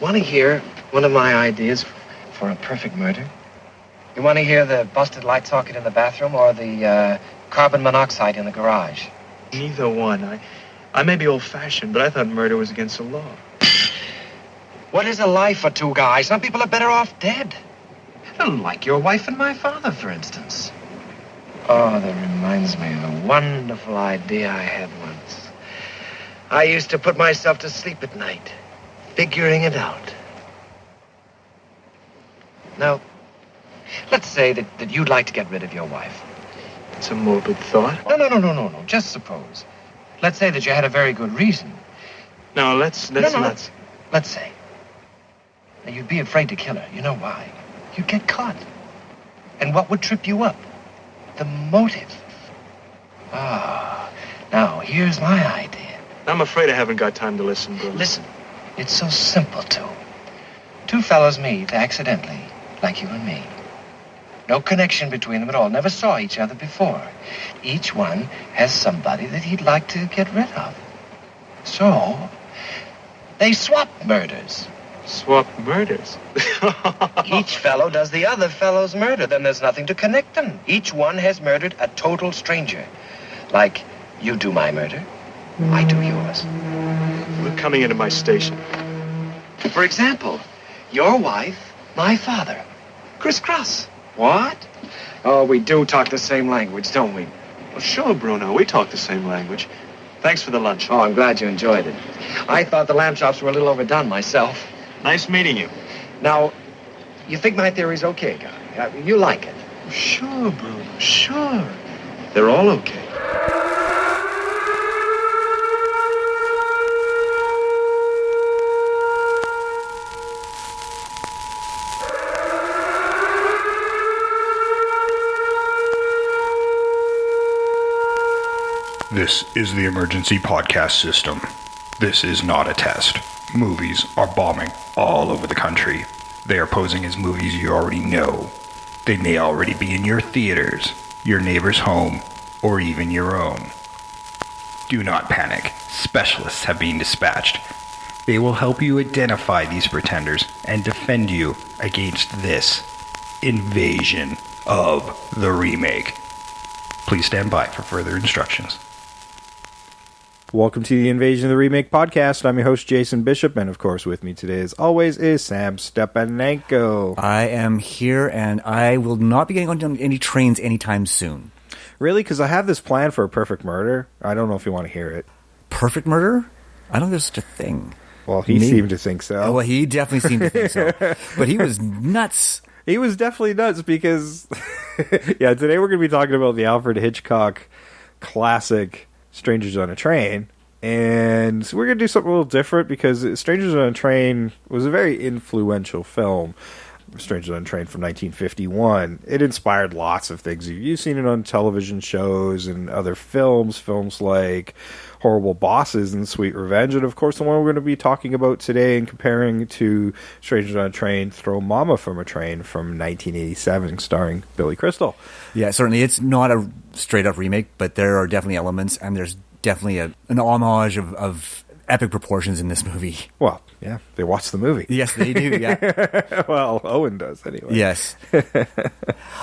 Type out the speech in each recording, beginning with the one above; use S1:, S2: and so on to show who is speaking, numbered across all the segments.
S1: Want to hear one of my ideas for a perfect murder? You want to hear the busted light socket in the bathroom or the carbon monoxide in the garage?
S2: Neither one. I may be old-fashioned, but I thought murder was against the law.
S1: What is a life for two guys? Some people are better off dead. Like your wife and my father, for instance. Oh, that reminds me of a wonderful idea I had once. I used to put myself to sleep at night, figuring it out. Now, let's say that you'd like to get rid of your wife.
S2: It's a morbid thought.
S1: No. Just suppose. Let's say that you had a very good reason.
S2: No, let's
S1: say. Now, you'd be afraid to kill her. You know why? You'd get caught. And what would trip you up? The motive. Now, here's my idea.
S2: I'm afraid I haven't got time to listen, bro.
S1: Listen, it's so simple, too. Two fellows meet accidentally, like you and me. No connection between them at all. Never saw each other before. Each one has somebody that he'd like to get rid of. So, they swap murders.
S2: Swap murders?
S1: Each fellow does the other fellow's murder. Then there's nothing to connect them. Each one has murdered a total stranger. Like, you do my murder, I do yours.
S2: We're coming into my station.
S1: For example, your wife, my father. Crisscross. What? Oh, we do talk the same language, don't we?
S2: Well, sure, Bruno. We talk the same language. Thanks for the lunch.
S1: Oh, I'm glad you enjoyed it. I thought the lamb chops were a little overdone myself.
S2: Nice meeting you.
S1: Now, you think my theory's okay, guy? You like it?
S2: Sure, Bruno. Sure. They're all okay.
S3: This is the emergency podcast system. This is not a test. Movies are bombing all over the country. They are posing as movies you already know. They may already be in your theaters, your neighbor's home, or even your own. Do not panic. Specialists have been dispatched. They will help you identify these pretenders and defend you against this invasion of the remake. Please stand by for further instructions.
S4: Welcome to the Invasion of the Remake podcast. I'm your host, Jason Bishop, and of course with me today, as always, is Sam Stepanenko.
S5: I am here, and I will not be getting on any trains anytime soon.
S4: Really? Because I have this plan for a perfect murder. I don't know if you want to hear it.
S5: Perfect murder? I don't know there's such a thing.
S4: Well, he seemed to think so.
S5: Oh, well, he definitely seemed to think so. But he was nuts.
S4: He was definitely nuts because, yeah, today we're going to be talking about the Alfred Hitchcock classic Strangers on a Train, and we're going to do something a little different because Strangers on a Train was a very influential film. Strangers on a Train from 1951. It inspired lots of things. You've seen it on television shows and other films like Horrible Bosses and Sweet Revenge, and of course the one we're going to be talking about today and comparing to Strangers on a Train, Throw Momma from a Train from 1987, starring Billy Crystal.
S5: Yeah, certainly it's not a straight-up remake, but there are definitely elements, and there's definitely an homage of epic proportions in this movie.
S4: Well, yeah, they watch the movie.
S5: Yes, they do, yeah.
S4: Well, Owen does, anyway.
S5: Yes.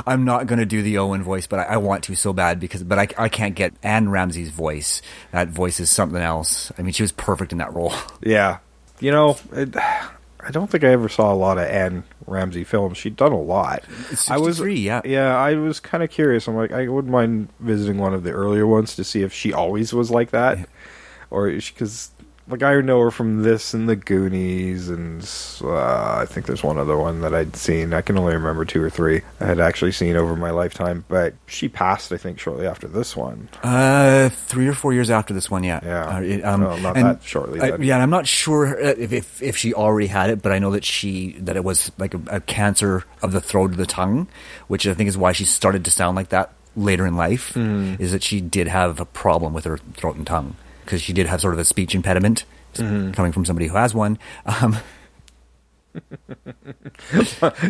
S5: I'm not going to do the Owen voice, but I want to so bad, but I can't get Anne Ramsey's voice. That voice is something else. I mean, she was perfect in that role.
S4: Yeah. You know, I don't think I ever saw a lot of Anne Ramsey films. She'd done a lot.
S5: 63, yeah.
S4: Yeah, I was kind of curious. I'm like, I wouldn't mind visiting one of the earlier ones to see if she always was like that. Yeah. Or because, like, I know her from this and The Goonies, and I think there's one other one that I'd seen. I can only remember 2 or 3 I had actually seen over my lifetime, but she passed, I think, shortly after this one.
S5: 3 or 4 years after this one, yeah.
S4: Yeah, no, not that shortly.
S5: Yeah, and I'm not sure if she already had it, but I know that it was like a cancer of the throat or the tongue, which I think is why she started to sound like that later in life, is that she did have a problem with her throat and tongue. Because she did have sort of a speech impediment, coming from somebody who has one.
S4: Sam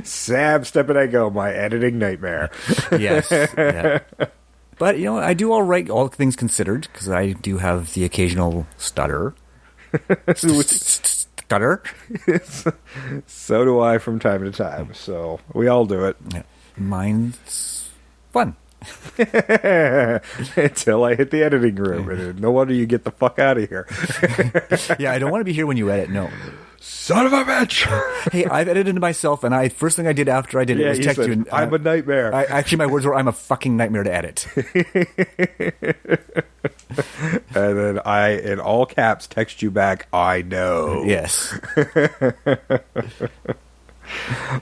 S4: Stepanenko, my editing nightmare.
S5: Yes. Yeah. But, you know, I do all right, all things considered, because I do have the occasional stutter. stutter.
S4: So do I from time to time. So we all do it.
S5: Yeah. Mine's fun.
S4: Until I hit the editing room. And no wonder you get the fuck out of here.
S5: Yeah, I don't want to be here when you edit. No.
S4: Son of a bitch!
S5: Hey, I've edited myself, and first thing I did after I did it was text you. And,
S4: I'm a nightmare.
S5: Actually, my words were, "I'm a fucking nightmare to edit."
S4: And then I, in all caps, text you back, I know.
S5: Yes.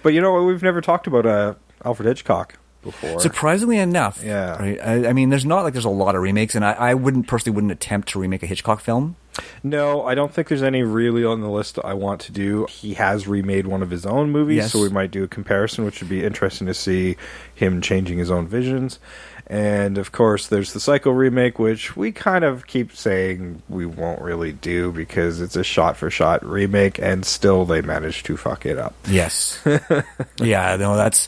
S4: But you know what? We've never talked about Alfred Hitchcock before.
S5: Surprisingly enough.
S4: Yeah.
S5: Right? I mean, there's a lot of remakes, and I personally wouldn't attempt to remake a Hitchcock film.
S4: No, I don't think there's any really on the list I want to do. He has remade one of his own movies,
S5: Yes.
S4: so we might do a comparison, which would be interesting to see him changing his own visions. And, of course, there's the Psycho remake, which we kind of keep saying we won't really do because it's a shot-for-shot remake, and still they managed to fuck it up.
S5: Yes. Yeah, no, that's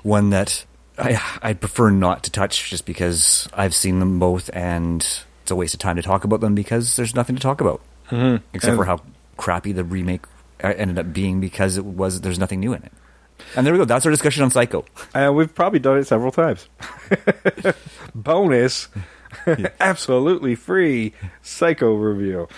S5: one that I prefer not to touch just because I've seen them both, and it's a waste of time to talk about them because there's nothing to talk about.
S4: Mm-hmm.
S5: Except for how crappy the remake ended up being because there's nothing new in it. And there we go. That's our discussion on Psycho.
S4: We've probably done it several times. Bonus, absolutely free Psycho review.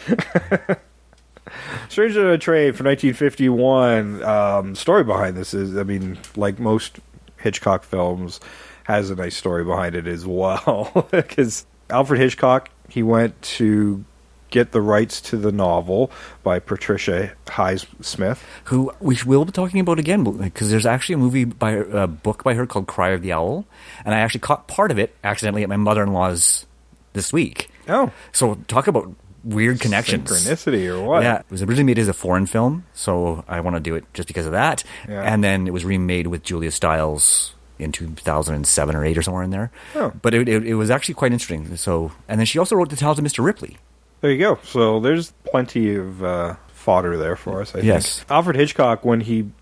S4: Stranger on a Train from 1951. Story behind this is, I mean, like most Hitchcock films, has a nice story behind it as well. Because Alfred Hitchcock, he went to get the rights to the novel by Patricia Highsmith,
S5: Who we will be talking about again because there's actually a book by her called Cry of the Owl, and I actually caught part of it accidentally at my mother-in-law's this week.
S4: Oh.
S5: So talk about weird connections.
S4: Synchronicity or what?
S5: Yeah, it was originally made as a foreign film, so I want to do it just because of that.
S4: Yeah.
S5: And then it was remade with Julia Stiles in 2007 or 8 or somewhere in there.
S4: Oh.
S5: But it was actually quite interesting. So, and then she also wrote The Talented Mr. Ripley.
S4: There you go. So there's plenty of fodder there for us, I
S5: Yes.
S4: think. Alfred Hitchcock, when he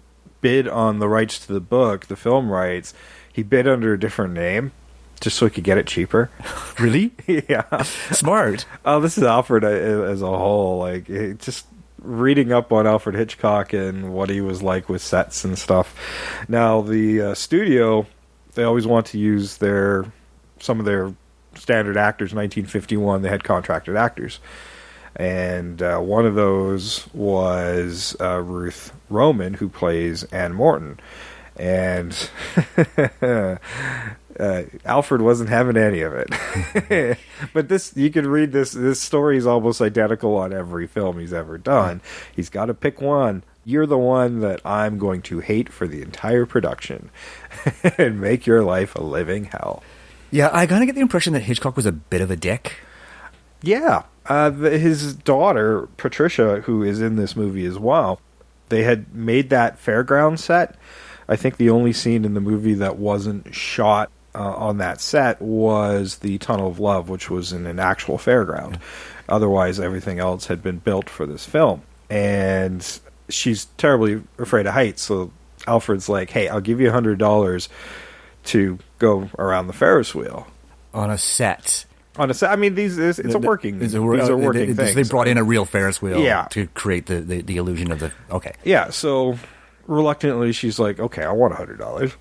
S4: bid on the rights to the book, the film rights, he bid under a different name just so he could get it cheaper.
S5: Really?
S4: Yeah.
S5: Smart.
S4: Oh, this is Alfred as a whole. Like, just reading up on Alfred Hitchcock and what he was like with sets and stuff. Now, the studio, they always want to use some of their standard actors. 1951, they had contracted actors. And one of those was Ruth Roman, who plays Anne Morton. And Alfred wasn't having any of it. But you can read this story is almost identical on every film he's ever done. He's got to pick one. You're the one that I'm going to hate for the entire production and make your life a living hell.
S5: Yeah, I kind of get the impression that Hitchcock was a bit of a dick.
S4: Yeah. His daughter, Patricia, who is in this movie as well, they had made that fairground set. I think the only scene in the movie that wasn't shot on that set was the Tunnel of Love, which was in an actual fairground. Yeah. Otherwise, everything else had been built for this film. And she's terribly afraid of heights, so Alfred's like, hey, I'll give you $100 to go around the Ferris wheel.
S5: On a set.
S4: On a set. I mean, these are working things.
S5: They brought in a real Ferris wheel
S4: Yeah.
S5: to create the illusion of the... Okay.
S4: Yeah, so reluctantly she's like, okay, I want $100.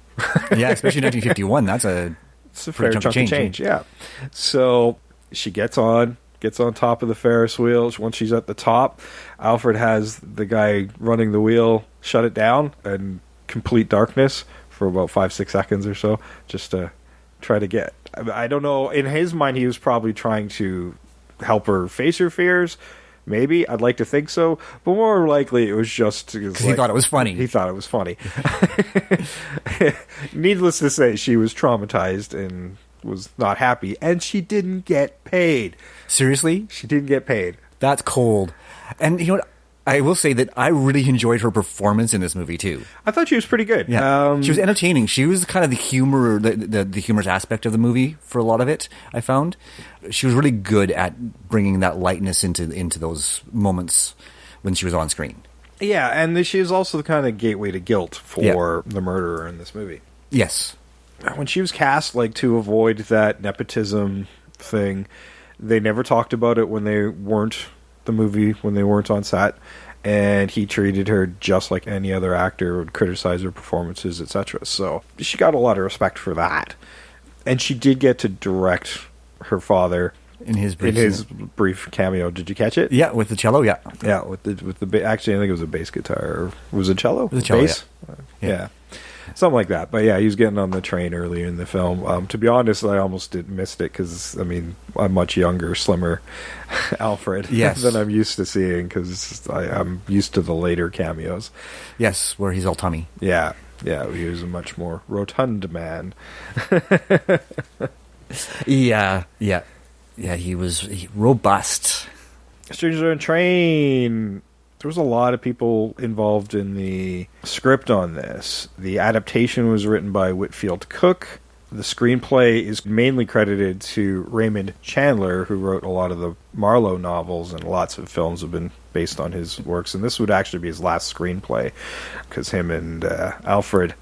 S5: Yeah, especially 1951. It's a
S4: fair chunk of change. Yeah. So she gets on top of the Ferris wheel. Once she's at the top, Alfred has the guy running the wheel shut it down in complete darkness for about 5-6 seconds or so, just to try to get... I don't know. In his mind, he was probably trying to help her face her fears. Maybe. I'd like to think so. But more likely, it was just...
S5: Because he thought it was funny.
S4: He thought it was funny. Needless to say, she was traumatized and was not happy. And she didn't get paid.
S5: Seriously?
S4: She didn't get paid.
S5: That's cold. And you know what? I will say that I really enjoyed her performance in this movie, too.
S4: I thought she was pretty good.
S5: Yeah. She was entertaining. She was kind of the humor, the humorous aspect of the movie for a lot of it, I found. She was really good at bringing that lightness into those moments when she was on screen.
S4: Yeah, and she is also the kind of gateway to guilt for the murderer in this movie.
S5: Yes.
S4: When she was cast, to avoid that nepotism thing, they never talked about it when they weren't on set. and he treated her just like any other actor, would criticize her performances, etc. So she got a lot of respect for that. And she did get to direct her father
S5: in his
S4: brief cameo. Did you catch it?
S5: Yeah, with the cello. Yeah,
S4: yeah, with the actually, I think it was a bass guitar. Or was it cello?
S5: It was a cello.
S4: Bass? Yeah. Something like that. But yeah, he was getting on the train earlier in the film. To be honest, I almost missed it because, I mean, I'm much younger, slimmer Alfred than I'm used to seeing because I'm used to the later cameos.
S5: Yes, where he's all tummy.
S4: Yeah, he was a much more rotund man.
S5: Yeah, he was robust.
S4: Stranger on a Train. There was a lot of people involved in the script on this. The adaptation was written by Whitfield Cook. The screenplay is mainly credited to Raymond Chandler, who wrote a lot of the Marlowe novels, and lots of films have been based on his works. And this would actually be his last screenplay, because him and Alfred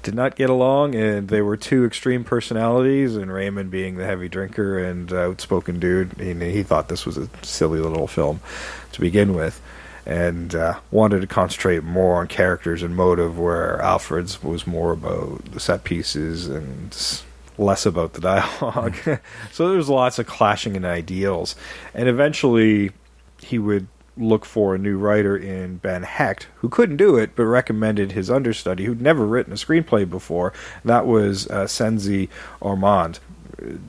S4: did not get along, and they were two extreme personalities, and Raymond being the heavy drinker and outspoken dude, he thought this was a silly little film to begin with. And wanted to concentrate more on characters and motive, where Alfred's was more about the set pieces and less about the dialogue. So there's lots of clashing in ideals. And eventually he would look for a new writer in Ben Hecht, who couldn't do it, but recommended his understudy, who'd never written a screenplay before. That was Senzi Ormond.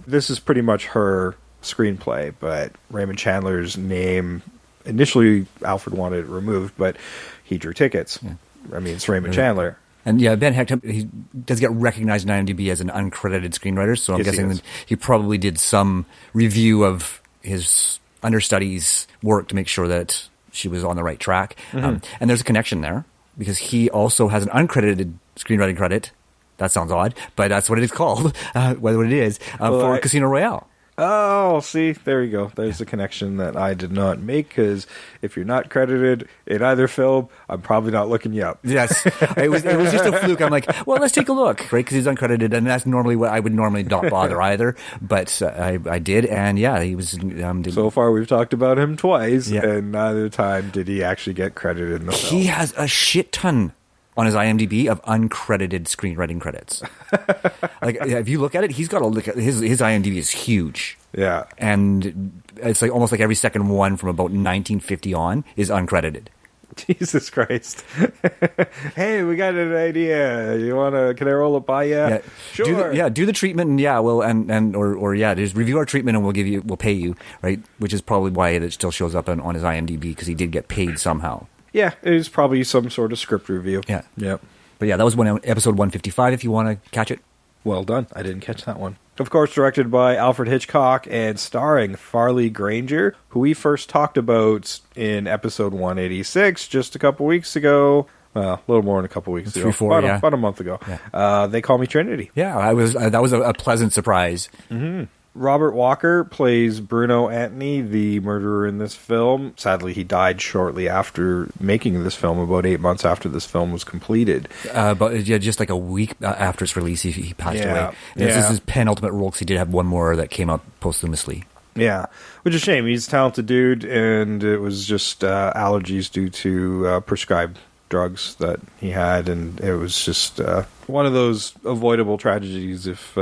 S4: This is pretty much her screenplay, but Raymond Chandler's name... Initially, Alfred wanted it removed, but he drew tickets. Yeah. I mean, it's Raymond Chandler.
S5: And yeah, Ben Hecht, he does get recognized in IMDb as an uncredited screenwriter, so I'm guessing that he probably did some review of his understudy's work to make sure that she was on the right track. Mm-hmm. And there's a connection there, because he also has an uncredited screenwriting credit. That sounds odd, but that's what it is called, what it is, for Casino Royale.
S4: Oh, see, there you go. There's a connection that I did not make, because if you're not credited in either film, I'm probably not looking you up.
S5: Yes, it was just a fluke. I'm like, well, let's take a look, right? Because he's uncredited, and that's normally what I would normally not bother either. But I did, and yeah, he was.
S4: So far, we've talked about him twice, and neither time did he actually get credited in the film.
S5: He has a shit ton on his IMDb of uncredited screenwriting credits. Like, if you look at it, he's got a look at his IMDb is huge.
S4: Yeah.
S5: And it's like almost like every second one from about 1950 on is uncredited.
S4: Jesus Christ. Hey, we got an idea. Can I roll it by you?
S5: Yeah.
S4: Sure.
S5: Do the treatment, and just review our treatment and we'll pay you, right? Which is probably why it still shows up on his IMDb, because he did get paid somehow.
S4: Yeah, it was probably some sort of script review.
S5: Yeah.
S4: Yep.
S5: But yeah, that was episode 155 if you want to catch it.
S4: Well done. I didn't catch that one. Of course, directed by Alfred Hitchcock and starring Farley Granger, who we first talked about in episode 186 just a couple weeks ago. A little more than a couple weeks ago. About a month ago. Yeah. They Call Me Trinity.
S5: Yeah, that was a pleasant surprise.
S4: Mm-hmm. Robert Walker plays Bruno Antony, the murderer in this film. Sadly, he died shortly after making this film, about 8 months after this film was completed.
S5: But just like a week after its release, he passed away. This is his penultimate role, because he did have one more that came out posthumously. Yeah,
S4: which is a shame. He's a talented dude, and it was just allergies due to prescribed drugs that he had, and it was just one of those avoidable tragedies if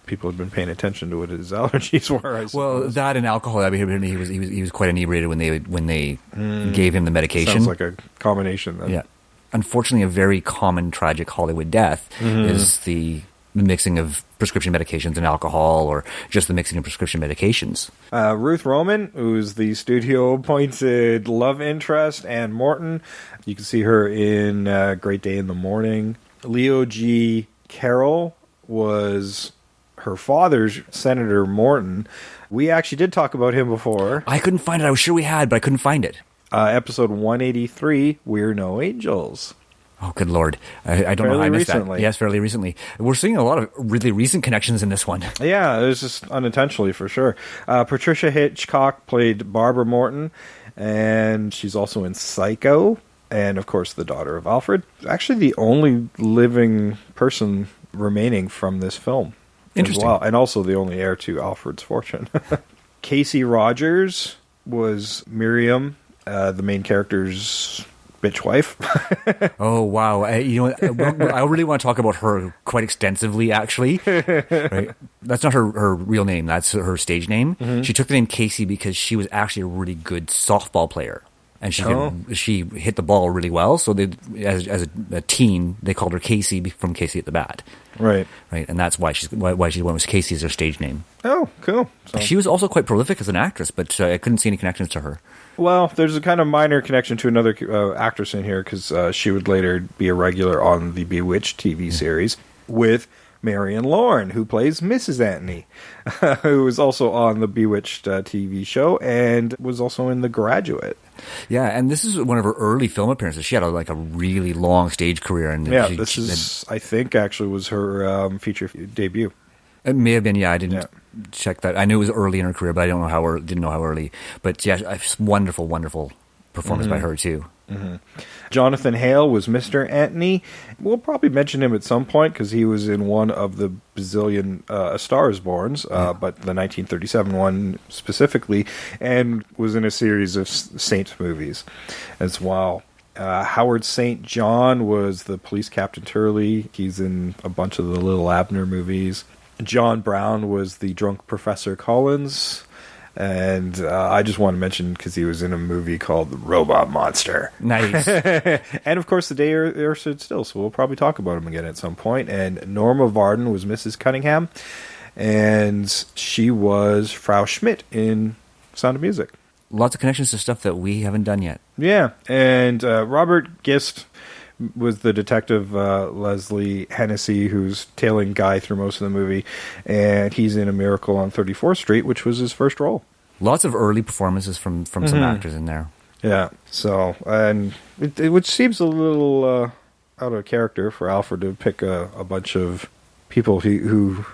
S4: people had been paying attention to what his allergies were. I suppose.
S5: Well, that and alcohol. I mean, he was quite inebriated when they gave him the medication.
S4: Sounds like a combination then.
S5: Yeah, unfortunately, a very common tragic Hollywood death is the mixing of prescription medications and alcohol, or just the mixing of prescription medications.
S4: Ruth Roman, who's the studio-appointed love interest, and Morton. You can see her in Great Day in the Morning. Leo G. Carroll was her father's Senator Morton. We actually did talk about him before.
S5: I couldn't find it. I was sure we had, but I couldn't find it.
S4: Episode 183, We're No Angels.
S5: Oh, good Lord. I don't know how I missed that. Yes, fairly recently. We're seeing a lot of really recent connections in this one.
S4: Yeah, it was just unintentionally, for sure. Patricia Hitchcock played Barbara Morton, and she's also in Psycho, and, of course, the daughter of Alfred. Actually, the only living person remaining from this film.
S5: Interesting.
S4: As well, and also the only heir to Alfred's fortune. Casey Rogers was Miriam the main character's bitch wife.
S5: Oh wow! You know, I really want to talk about her quite extensively. Actually, right? That's not her real name. That's her stage name.
S4: Mm-hmm.
S5: She took the name Casey because she was actually a really good softball player, and she hit the ball really well. So they, as a teen, they called her Casey from Casey at the Bat.
S4: Right.
S5: Right, and that's why she went with Casey as her stage name.
S4: Oh, cool. So.
S5: She was also quite prolific as an actress, but I couldn't see any connections to her.
S4: Well, there's a kind of minor connection to another actress in here because she would later be a regular on the Bewitched TV series with Marion Lorne, who plays Mrs. Anthony, who was also on the Bewitched TV show and was also in The Graduate.
S5: Yeah, and this is one of her early film appearances. She had a really long stage career. And
S4: yeah, I think, actually was her feature debut.
S5: It may have been, yeah. I didn't check that. I knew it was early in her career, but I didn't know how early. But yeah, wonderful, wonderful performance by her too.
S4: Mm-hmm. Jonathan Hale was Mr. Anthony. We'll probably mention him at some point because he was in one of the bazillion A Star Is Borns, but the 1937 one specifically, and was in a series of Saint movies as well. Howard St. John was the police Captain Turley. He's in a bunch of the Little Abner movies. John Brown was the drunk Professor Collins. And I just want to mention because he was in a movie called The Robot Monster.
S5: Nice.
S4: And, of course, The Day Earth Stood Still, so we'll probably talk about him again at some point. And Norma Varden was Mrs. Cunningham, and she was Frau Schmidt in Sound of Music.
S5: Lots of connections to stuff that we haven't done yet.
S4: Yeah, and Robert Gist was the detective Leslie Hennessy, who's tailing Guy through most of the movie, and he's in A Miracle on 34th Street, which was his first role.
S5: Lots of early performances from some actors in there.
S4: Yeah, so, and which seems a little out of character for Alfred to pick a bunch of people who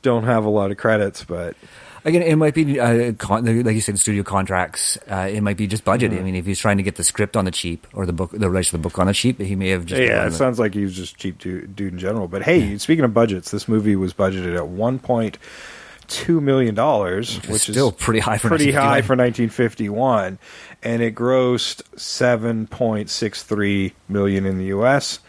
S4: don't have a lot of credits, but...
S5: Again, it might be, like you said, studio contracts. It might be just budget. I mean, if he's trying to get the script on the cheap or the rights to the book on the cheap, he may have just...
S4: Yeah, it sounds like he was just cheap dude in general. But hey, speaking of budgets, this movie was budgeted at $1.2 million, which is
S5: still pretty high for
S4: 1951. And it grossed $7.63 million in the U.S.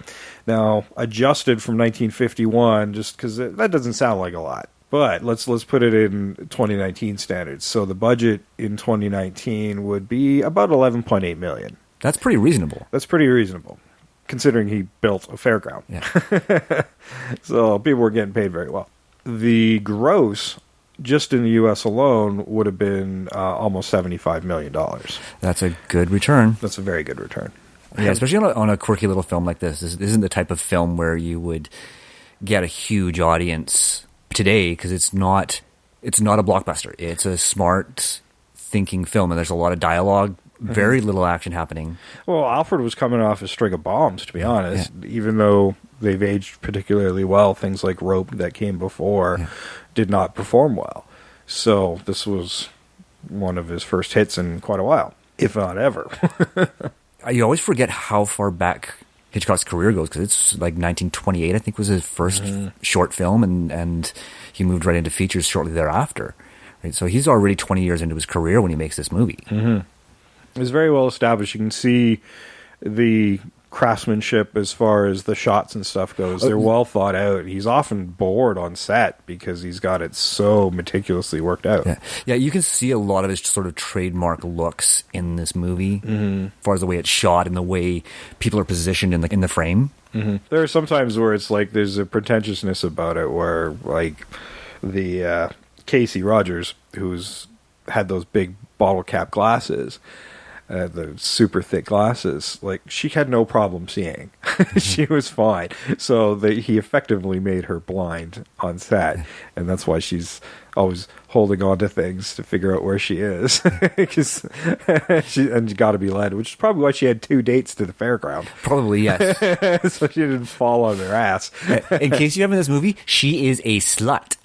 S4: Now, adjusted from 1951, just because that doesn't sound like a lot. But let's put it in 2019 standards. So the budget in 2019 would be about $11.8 million.
S5: That's pretty reasonable.
S4: That's pretty reasonable, considering he built a fairground.
S5: Yeah.
S4: So people were getting paid very well. The gross, just in the U.S. alone, would have been almost $75 million.
S5: That's a good return.
S4: That's a very good return.
S5: Yeah, especially on a quirky little film like this. This isn't the type of film where you would get a huge audience today, because it's not a blockbuster. It's a smart thinking film, and there's a lot of dialogue, very little action happening. Well,
S4: Alfred was coming off a string of bombs, to be honest. Even though they've aged particularly well, things like Rope that came before did not perform well. So this was one of his first hits in quite a while, if not ever.
S5: You always forget how far back Hitchcock's career goes, because it's like 1928, I think, was his first short film, and he moved right into features shortly thereafter. Right? So he's already 20 years into his career when he makes this movie.
S4: It's very well established. You can see the craftsmanship as far as the shots and stuff goes. They're well thought out. He's often bored on set because he's got it so meticulously worked out.
S5: Yeah, you can see a lot of his sort of trademark looks in this movie, as far as the way it's shot and the way people are positioned in the frame.
S4: There are some times where it's like there's a pretentiousness about it, where like the Casey Rogers, who's had those big bottle cap glasses, the super thick glasses, like she had no problem seeing. She was fine. So he effectively made her blind on set, and that's why she's always holding on to things to figure out where she is. Because she got to be led, which is probably why she had 2 dates to the fairground.
S5: Probably, yes.
S4: So she didn't fall on her ass.
S5: In case you haven't in this movie, she is a slut.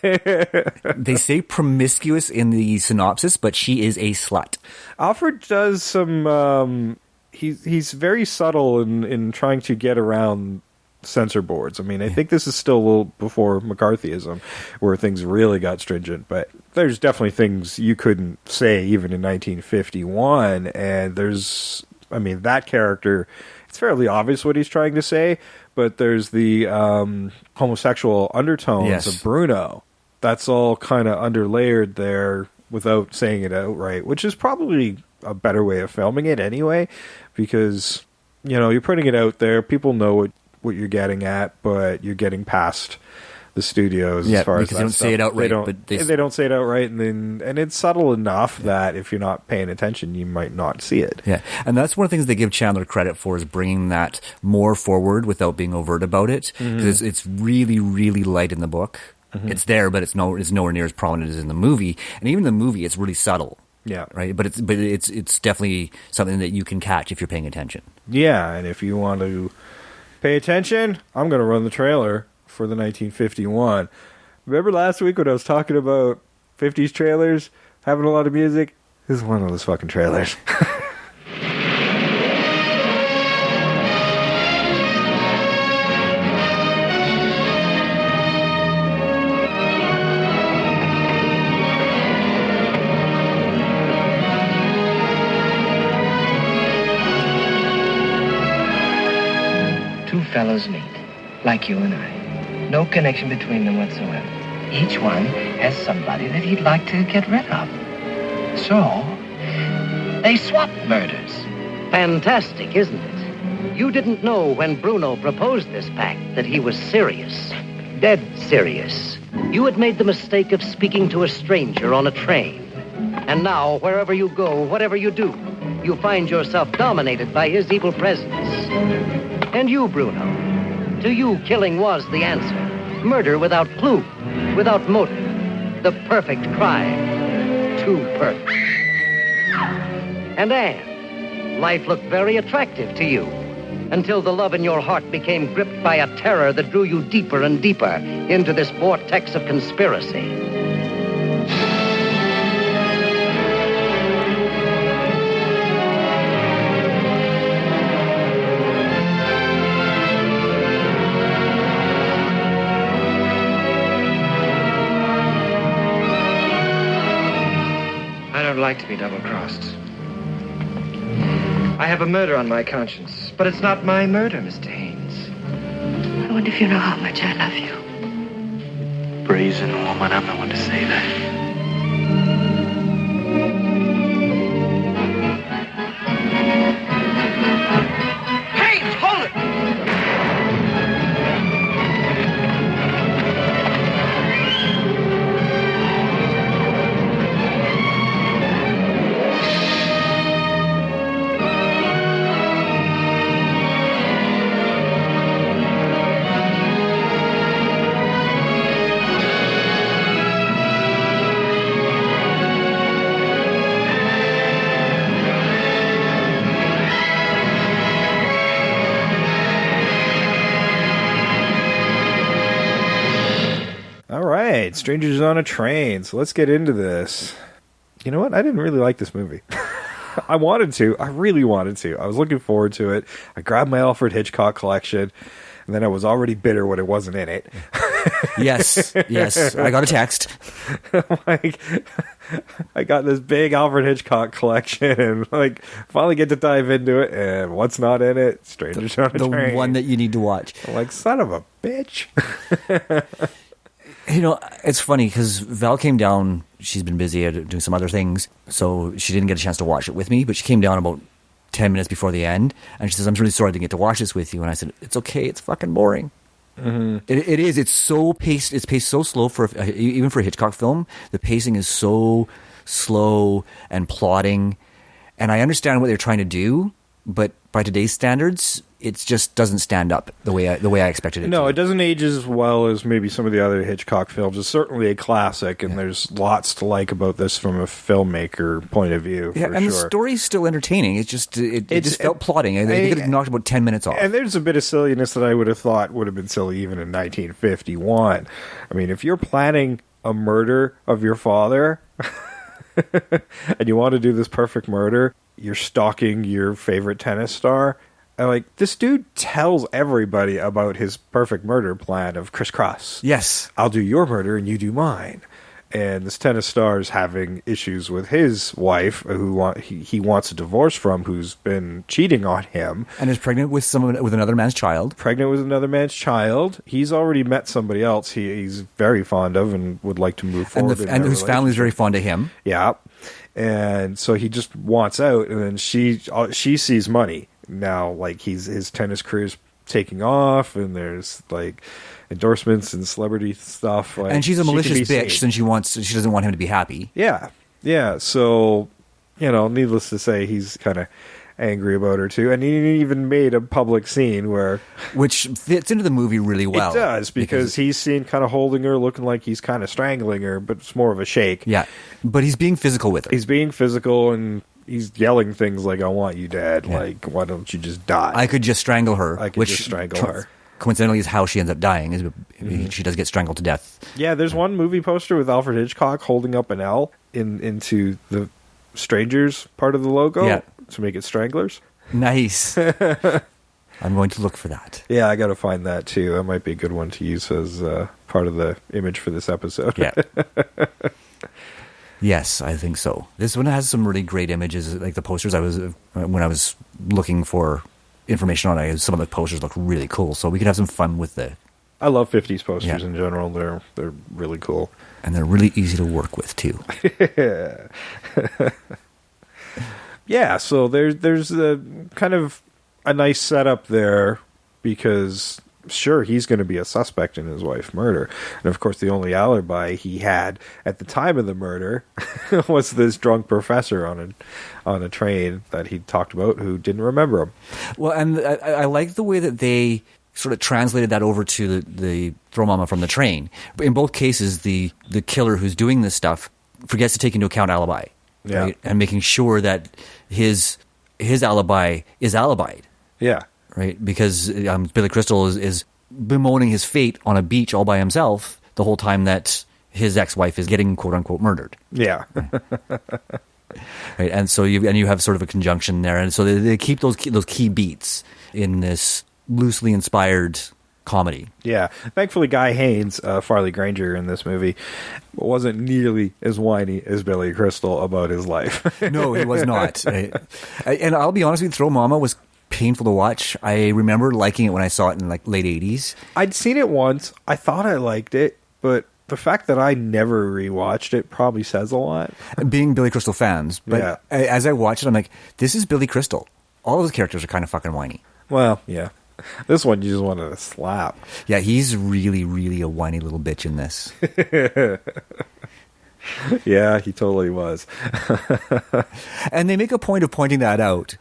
S5: They say promiscuous in the synopsis, but she is a slut.
S4: Alfred does some... he's very subtle in trying to get around censor boards. I mean, I think this is still a little before McCarthyism, where things really got stringent, but there's definitely things you couldn't say even in 1951, and there's, I mean, that character, it's fairly obvious what he's trying to say, but there's the homosexual undertones of Bruno. That's all kind of underlayered there without saying it outright, which is probably a better way of filming it anyway, because, you know, you're putting it out there, people know what you're getting at, but you're getting past the studios as far as that
S5: they don't
S4: stuff.
S5: say it outright,
S4: they don't say it outright, and it's subtle enough that if you're not paying attention, you might not see it.
S5: Yeah, and that's one of the things they give Chandler credit for, is bringing that more forward without being overt about it, because it's really, really light in the book. It's there, but it's nowhere near as prominent as in the movie. And even in the movie, it's really subtle.
S4: Yeah,
S5: right. But it's definitely something that you can catch if you're paying attention.
S4: Yeah, and if you want to pay attention, I'm going to run the trailer for the 1951. Remember last week when I was talking about 50s trailers having a lot of music? This is one of those fucking trailers.
S1: Two fellows meet, like you and I. No connection between them whatsoever. Each one has somebody that he'd like to get rid of. So, they swap murders.
S6: Fantastic, isn't it? You didn't know when Bruno proposed this pact that he was serious. Dead serious. You had made the mistake of speaking to a stranger on a train. And now, wherever you go, whatever you do, you find yourself dominated by his evil presence. And you, Bruno, to you, killing was the answer. Murder without clue, without motive. The perfect crime. Too perfect. And Anne, life looked very attractive to you, until the love in your heart became gripped by a terror that drew you deeper and deeper into this vortex of conspiracy.
S1: I don't like to be double-crossed. I have a murder on my conscience, but it's not my murder, Mr. Haynes.
S7: I wonder if you know how much I love you.
S2: Brazen woman, I'm the one to say that.
S1: Haynes, hold it!
S4: Strangers on a Train. So let's get into this. You know what? I didn't really like this movie. I wanted to. I really wanted to. I was looking forward to it. I grabbed my Alfred Hitchcock collection, and then I was already bitter when it wasn't in it.
S5: Yes. I got a text.
S4: Like, I got this big Alfred Hitchcock collection, and finally get to dive into it. And what's not in it? Strangers on a Train.
S5: The one that you need to watch.
S4: I'm like, son of a bitch.
S5: You know, it's funny because Val came down. She's been busy doing some other things, so she didn't get a chance to watch it with me. But she came down about 10 minutes before the end, and she says, "I'm really sorry I didn't get to watch this with you." And I said, "It's okay. It's fucking boring." Mm-hmm. It is. It's so paced. It's paced so slow even for a Hitchcock film. The pacing is so slow and plodding, and I understand what they're trying to do, but by today's standards, it just doesn't stand up the way I expected it to.
S4: No, it doesn't age as well as maybe some of the other Hitchcock films. It's certainly a classic, and there's lots to like about this from a filmmaker point of view.
S5: Yeah, and the story's still entertaining. It's just it just felt plodding. They could have knocked about 10 minutes off.
S4: And there's a bit of silliness that I would have thought would have been silly even in 1951. I mean, if you're planning a murder of your father and you want to do this perfect murder, you're stalking your favorite tennis star, And like, this dude tells everybody about his perfect murder plan of crisscross.
S5: Yes.
S4: I'll do your murder and you do mine. And this tennis star is having issues with his wife, who he wants a divorce from, who's been cheating on him.
S5: And is pregnant with another man's child.
S4: Pregnant with another man's child. He's already met somebody else he's very fond of and would like to move forward.
S5: And whose family is very fond of him.
S4: Yeah. And so he just wants out, and then she sees money. Now, like, his tennis career's taking off, and there's like endorsements and celebrity stuff. Like,
S5: and she's a malicious bitch, since she doesn't want him to be happy.
S4: Yeah. So, needless to say, he's kind of angry about her too, and he even made a public scene
S5: which fits into the movie really well.
S4: It does, because he's seen kind of holding her, looking like he's kind of strangling her, but it's more of a shake.
S5: Yeah, but he's being physical with her.
S4: He's being physical, and he's yelling things like, "I want you dead." Yeah. Like, why don't you just die?
S5: I could just strangle her.
S4: Her.
S5: Coincidentally, is how she ends up dying. She does get strangled to death.
S4: Yeah, there's one movie poster with Alfred Hitchcock holding up an L into the Strangers part of the logo to make it Stranglers.
S5: Nice. I'm going to look for that.
S4: Yeah, I got to find that too. That might be a good one to use as part of the image for this episode.
S5: Yeah. Yes, I think so. This one has some really great images, like the posters. When I was looking for information on it, some of the posters look really cool. So we could have some fun with the.
S4: I love 50s posters in general. They're really cool,
S5: and they're really easy to work with too.
S4: Yeah, so there's a kind of a nice setup there, because sure, he's going to be a suspect in his wife's murder, and of course the only alibi he had at the time of the murder was this drunk professor on a train that he talked about, who didn't remember him.
S5: Well, and I like the way that they sort of translated that over to the throw mama from the train. In both cases, the killer who's doing this stuff forgets to take into account alibi.
S4: Yeah.
S5: Right? And making sure that his alibi is alibied.
S4: Yeah.
S5: Right? Because Billy Crystal is bemoaning his fate on a beach all by himself the whole time that his ex-wife is getting quote-unquote murdered.
S4: Yeah.
S5: Right? And so you have sort of a conjunction there. And so they keep those key beats in this loosely inspired comedy.
S4: Yeah. Thankfully, Guy Haines, Farley Granger in this movie, wasn't nearly as whiny as Billy Crystal about his life.
S5: No, he was not. And I'll be honest with you, Throw Momma was painful to watch. I remember liking it when I saw it in like late 80s.
S4: I'd seen it once. I thought I liked it, but the fact that I never rewatched it probably says a lot.
S5: Being Billy Crystal fans. But as I watched it, I'm like, this is Billy Crystal. All of the characters are kind of fucking whiny.
S4: Well, yeah. This one you just wanted to slap.
S5: Yeah, he's really, really a whiny little bitch in this.
S4: Yeah, he totally was.
S5: And they make a point of pointing that out.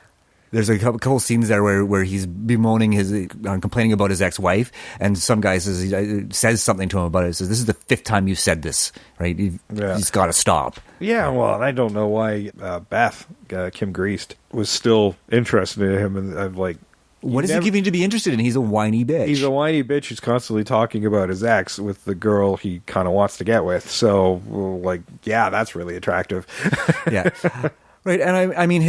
S5: There's a couple scenes there where he's bemoaning complaining about his ex-wife, and some guy says something to him about it. Says, "This is the 5th time you've said this, right? He's got to stop."
S4: Yeah, well, I don't know why Beth, Kim Greist, was still interested in him, and I'm like,
S5: what is he giving to be interested in? He's a whiny bitch.
S4: He's a whiny bitch who's constantly talking about his ex with the girl he kind of wants to get with. So, like, yeah, that's really attractive.
S5: Yeah. Right, and I mean,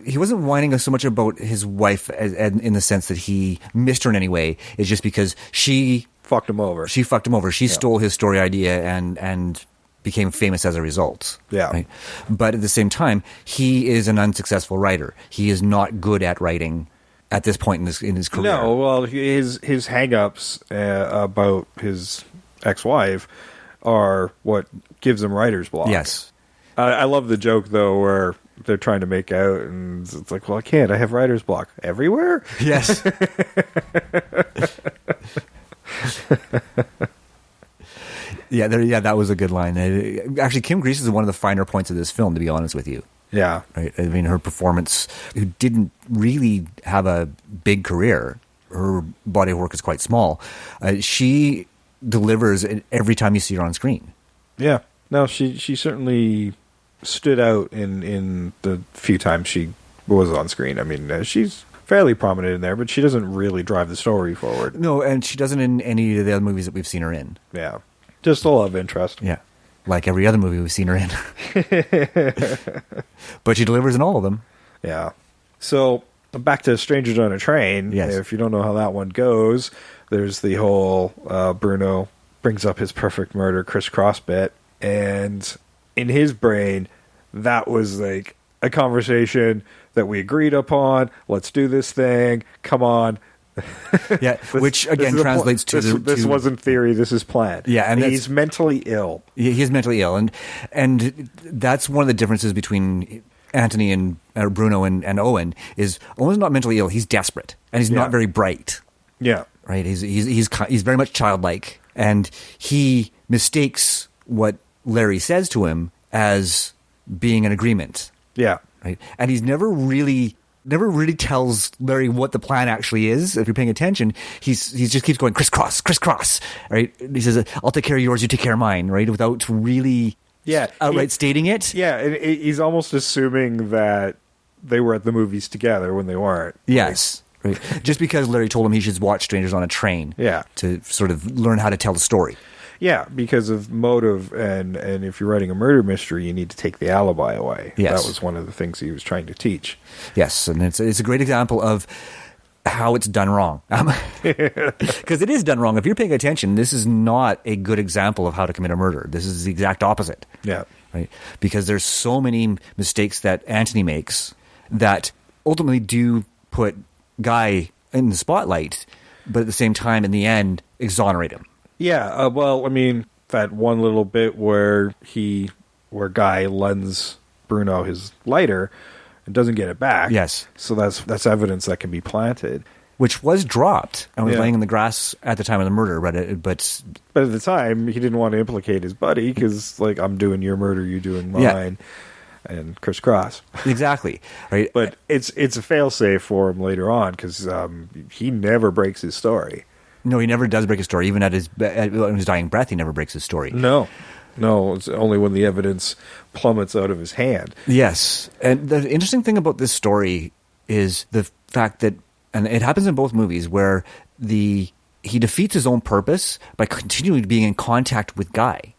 S5: he wasn't whining so much about his wife in the sense that he missed her in any way. It's just because she
S4: fucked him over.
S5: She stole his story idea and became famous as a result.
S4: Yeah.
S5: Right? But at the same time, he is an unsuccessful writer. He is not good at writing at this point in his career.
S4: No, well, his hang-ups about his ex-wife are what gives him writer's block.
S5: Yes.
S4: I love the joke, though, where they're trying to make out, and it's like, well, I can't. I have writer's block everywhere.
S5: Yes. Yeah, that was a good line. Actually, Kim Greist is one of the finer points of this film, to be honest with you.
S4: Yeah.
S5: Right? I mean, her performance, who didn't really have a big career, her body of work is quite small. She delivers every time you see her on screen.
S4: Yeah. No, she certainly stood out in the few times she was on screen. I mean, she's fairly prominent in there, but she doesn't really drive the story forward.
S5: No, and she doesn't in any of the other movies that we've seen her in.
S4: Yeah. Just a love interest.
S5: Yeah. Like every other movie we've seen her in. But she delivers in all of them.
S4: Yeah. So back to Strangers on a Train.
S5: Yes.
S4: If you don't know how that one goes, there's the whole Bruno brings up his perfect murder crisscross bit, and in his brain, that was like a conversation that we agreed upon. Let's do this thing. Come on.
S5: Yeah, which again translates to
S4: this wasn't theory. This is planned.
S5: Yeah, and
S4: he's mentally ill.
S5: He's mentally ill, and that's one of the differences between Anthony and Bruno and Owen. Is Owen's not mentally ill. He's desperate, and he's not very bright.
S4: Yeah,
S5: right. He's very much childlike, and he mistakes what Larry says to him as being an agreement.
S4: Yeah,
S5: right. And he's never really tells Larry what the plan actually is. If you're paying attention, he just keeps going crisscross, right? He says, "I'll take care of yours, you take care of mine," right? Without really, outright stating it.
S4: Yeah, and he's almost assuming that they were at the movies together when they weren't.
S5: Yes, right. Just because Larry told him he should watch Strangers on a Train, to sort of learn how to tell the story.
S4: Yeah, because of motive, and if you're writing a murder mystery, you need to take the alibi away.
S5: Yes.
S4: That was one of the things he was trying to teach.
S5: Yes, and it's a great example of how it's done wrong. Because it is done wrong. If you're paying attention, this is not a good example of how to commit a murder. This is the exact opposite.
S4: Yeah.
S5: Right? Because there's so many mistakes that Anthony makes that ultimately do put Guy in the spotlight, but at the same time, in the end, exonerate him.
S4: Yeah, well, I mean, that one little bit where Guy lends Bruno his lighter and doesn't get it back.
S5: Yes.
S4: So that's evidence that can be planted.
S5: Which was dropped and was laying in the grass at the time of the murder, but
S4: at the time, he didn't want to implicate his buddy because, like, I'm doing your murder, you doing mine, and crisscross.
S5: Exactly. Right.
S4: But it's a failsafe for him later on because he never breaks his story.
S5: No, he never does break his story. Even at his dying breath, he never breaks his story.
S4: No, it's only when the evidence plummets out of his hand.
S5: Yes. And the interesting thing about this story is the fact that, and it happens in both movies, where he defeats his own purpose by continuing being in contact with Guy.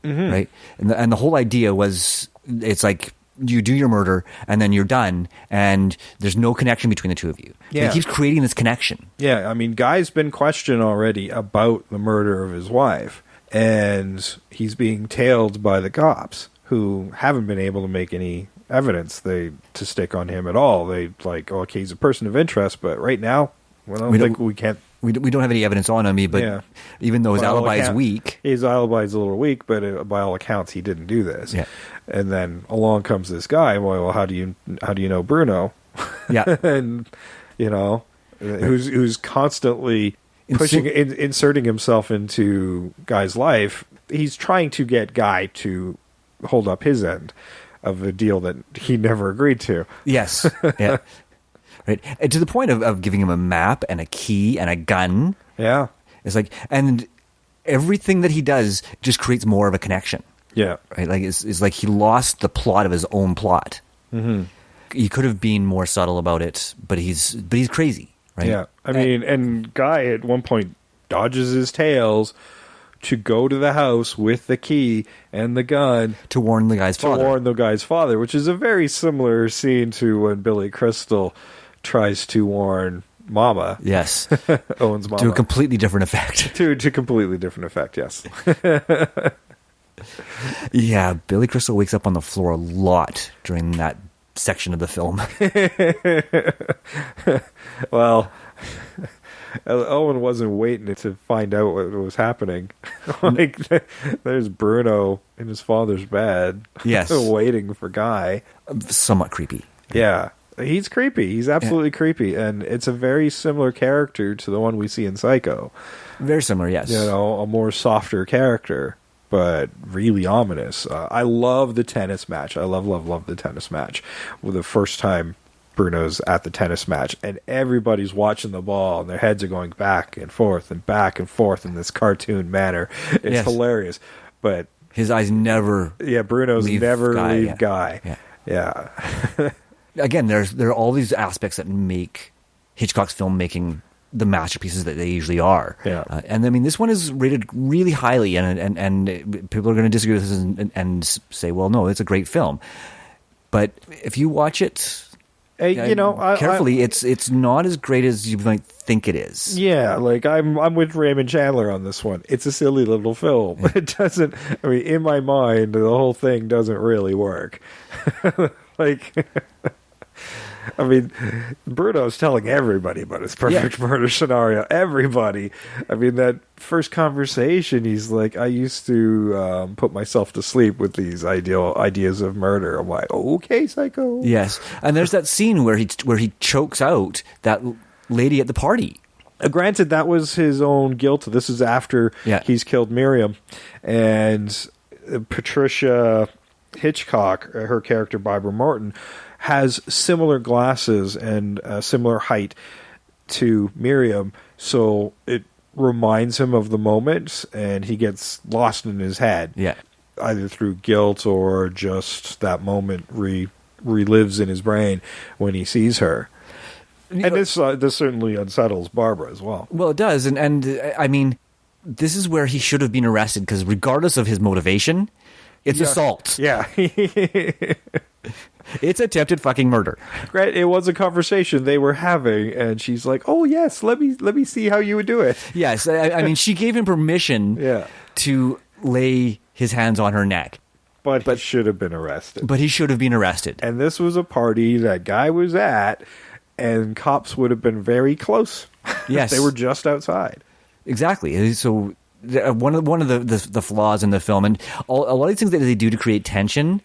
S5: Mm-hmm. Right? And the whole idea was, it's like, you do your murder and then you're done and there's no connection between the two of you. Yeah. But he keeps creating this connection.
S4: Yeah, I mean, Guy's been questioned already about the murder of his wife, and he's being tailed by the cops who haven't been able to make any evidence to stick on him at all. They like, okay, he's a person of interest, but right now, we can't.
S5: We don't have any evidence on him, but even though his alibi is weak.
S4: His alibi is a little weak, but by all accounts, he didn't do this.
S5: Yeah.
S4: And then along comes this guy. Well, how do you know Bruno?
S5: Yeah.
S4: And, who's constantly inserting himself into Guy's life. He's trying to get Guy to hold up his end of a deal that he never agreed to.
S5: Yes. Yeah. Right. And to the point of giving him a map and a key and a gun.
S4: Yeah.
S5: It's like, and everything that he does just creates more of a connection.
S4: Yeah.
S5: Right. Like it's like he lost the plot of his own plot. Mm-hmm. He could have been more subtle about it, but he's crazy. Right.
S4: Yeah. I mean, and Guy at one point dodges his tails to go to the house with the key and the gun
S5: to warn the guy's father.
S4: Which is a very similar scene to when Billy Crystal tries to warn Momma.
S5: Yes.
S4: Owen's Momma.
S5: To a completely different effect.
S4: To completely different effect, yes.
S5: Yeah, Billy Crystal wakes up on the floor a lot during that section of the film.
S4: Well, Owen wasn't waiting to find out what was happening. Like, there's Bruno in his father's bed.
S5: Yes.
S4: Waiting for Guy.
S5: Somewhat creepy.
S4: Yeah. He's creepy. He's absolutely creepy. And it's a very similar character to the one we see in Psycho.
S5: Very similar, yes.
S4: A more softer character, but really ominous. I love the tennis match. I love the tennis match. Well, the first time Bruno's at the tennis match, and everybody's watching the ball, and their heads are going back and forth in this cartoon manner. It's hilarious. But
S5: his eyes never
S4: Bruno's never leave
S5: Guy.
S4: Guy. Yeah.
S5: Again, there are all these aspects that make Hitchcock's filmmaking the masterpieces that they usually are.
S4: Yeah.
S5: And I mean, this one is rated really highly, and people are going to disagree with this and say, well, no, it's a great film. But if you watch it
S4: You know,
S5: carefully, it's not as great as you might think it is.
S4: Yeah, like I'm with Raymond Chandler on this one. It's a silly little film. It doesn't. I mean, in my mind, the whole thing doesn't really work. Like, I mean, Bruno's telling everybody about his perfect murder scenario. Everybody. I mean, that first conversation, he's like, I used to put myself to sleep with these ideas of murder. I'm like, okay, psycho.
S5: Yes, and there's that scene where he chokes out that lady at the party.
S4: Granted, that was his own guilt. This is after he's killed Miriam. And Patricia Hitchcock, her character Barbara Morton, has similar glasses and similar height to Miriam, so it reminds him of the moment, and he gets lost in his head.
S5: Yeah,
S4: either through guilt or just that moment relives in his brain when he sees her. And this certainly unsettles Barbara as well.
S5: Well, it does, and I mean, this is where he should have been arrested, because regardless of his motivation, it's assault.
S4: Yeah.
S5: It's attempted fucking murder.
S4: Right, it was a conversation they were having, and she's like, "Oh yes, let me see how you would do it."
S5: Yes, I mean, she gave him permission to lay his hands on her neck,
S4: but he should have been arrested.
S5: But he should have been arrested.
S4: And this was a party that guy was at, and cops would have been very close.
S5: Yes,
S4: they were just outside.
S5: Exactly. So one of the flaws in the film, and a lot of these things that they do to create tension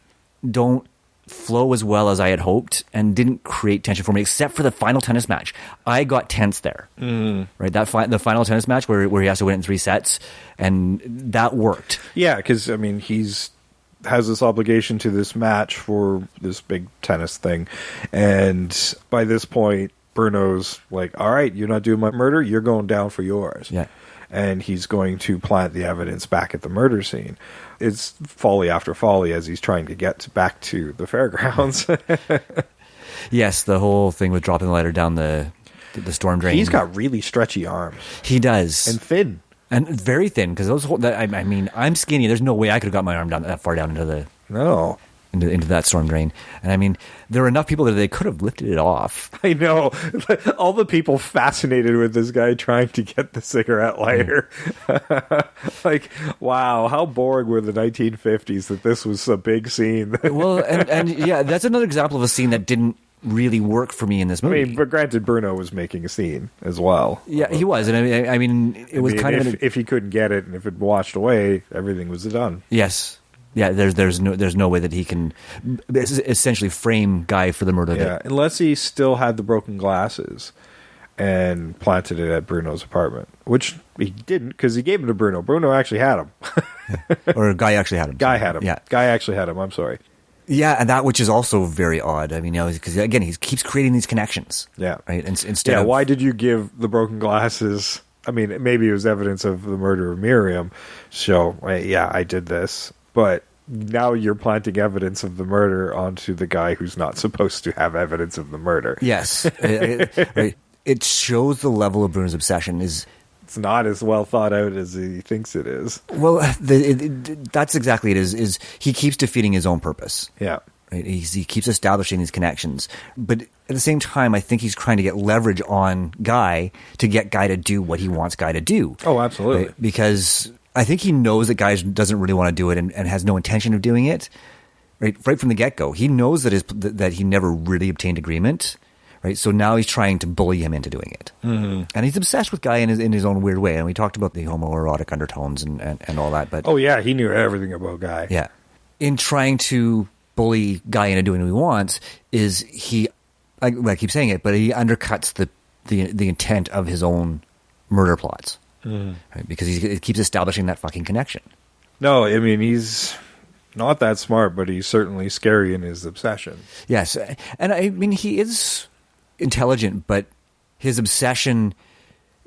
S5: don't flow as well as I had hoped, and didn't create tension for me, except for the final tennis match. I got tense there. Right, the final tennis match where he has to win it in 3 sets, and that worked.
S4: Yeah, because I mean, has this obligation to this match for this big tennis thing, and by this point, Bruno's like, "All right, you're not doing my murder. You're going down for yours."
S5: Yeah.
S4: And he's going to plant the evidence back at the murder scene. It's folly after folly as he's trying to get back to the fairgrounds.
S5: Yes, the whole thing with dropping the lighter down the storm drain.
S4: He's got really stretchy arms.
S5: He does.
S4: And thin.
S5: And very thin, because I mean, I'm skinny. There's no way I could have got my arm down that far down into that storm drain. And I mean, there were enough people that they could have lifted it off.
S4: I know. All the people fascinated with this guy trying to get the cigarette lighter. Like, wow, how boring were the 1950s that this was a big scene.
S5: Well, and yeah, that's another example of a scene that didn't really work for me in this movie.
S4: I mean, but granted, Bruno was making a scene as well.
S5: Yeah, he was. And I mean, it was kind of...
S4: If he couldn't get it, and if it washed away, everything was done.
S5: Yes. Yeah, there's no way that he can essentially frame Guy for the murder.
S4: Yeah, unless he still had the broken glasses and planted it at Bruno's apartment, which he didn't, because he gave them to Bruno. Bruno actually had them.
S5: Or Guy actually had them.
S4: Guy had them.
S5: Yeah,
S4: Guy actually had them. I'm sorry.
S5: Yeah, and that which is also very odd. I mean, because again, he keeps creating these connections.
S4: Yeah,
S5: right. And instead,
S4: why did you give the broken glasses? I mean, maybe it was evidence of the murder of Miriam. So, yeah, I did this. But now you're planting evidence of the murder onto the guy who's not supposed to have evidence of the murder.
S5: Yes. It shows the level of Bruno's obsession is...
S4: It's not as well thought out as he thinks it is.
S5: Well, that's exactly it. Is he keeps defeating his own purpose.
S4: Yeah.
S5: Right? He keeps establishing these connections. But at the same time, I think he's trying to get leverage on Guy to get Guy to do what he wants Guy to do.
S4: Oh, absolutely.
S5: Right? Because... I think he knows that Guy doesn't really want to do it and has no intention of doing it. Right from the get-go. He knows that he never really obtained agreement. Right, so now he's trying to bully him into doing it. Mm-hmm. And he's obsessed with Guy in his own weird way. And we talked about the homoerotic undertones and all that. But
S4: oh, yeah, he knew everything about Guy.
S5: Yeah. In trying to bully Guy into doing what he wants, is he, I keep saying it, but he undercuts the intent of his own murder plots. Right? Because he keeps establishing that fucking connection.
S4: No, I mean, he's not that smart, but he's certainly scary in his obsession.
S5: Yes. And I mean, he is intelligent, but his obsession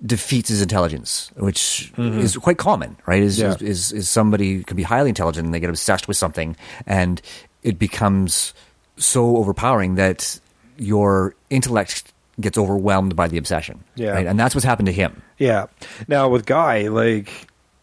S5: defeats his intelligence, which is quite common, right? Is somebody can be highly intelligent and they get obsessed with something, and it becomes so overpowering that your intellect gets overwhelmed by the obsession. Yeah. Right? And that's what's happened to him.
S4: Yeah. Now with Guy, like,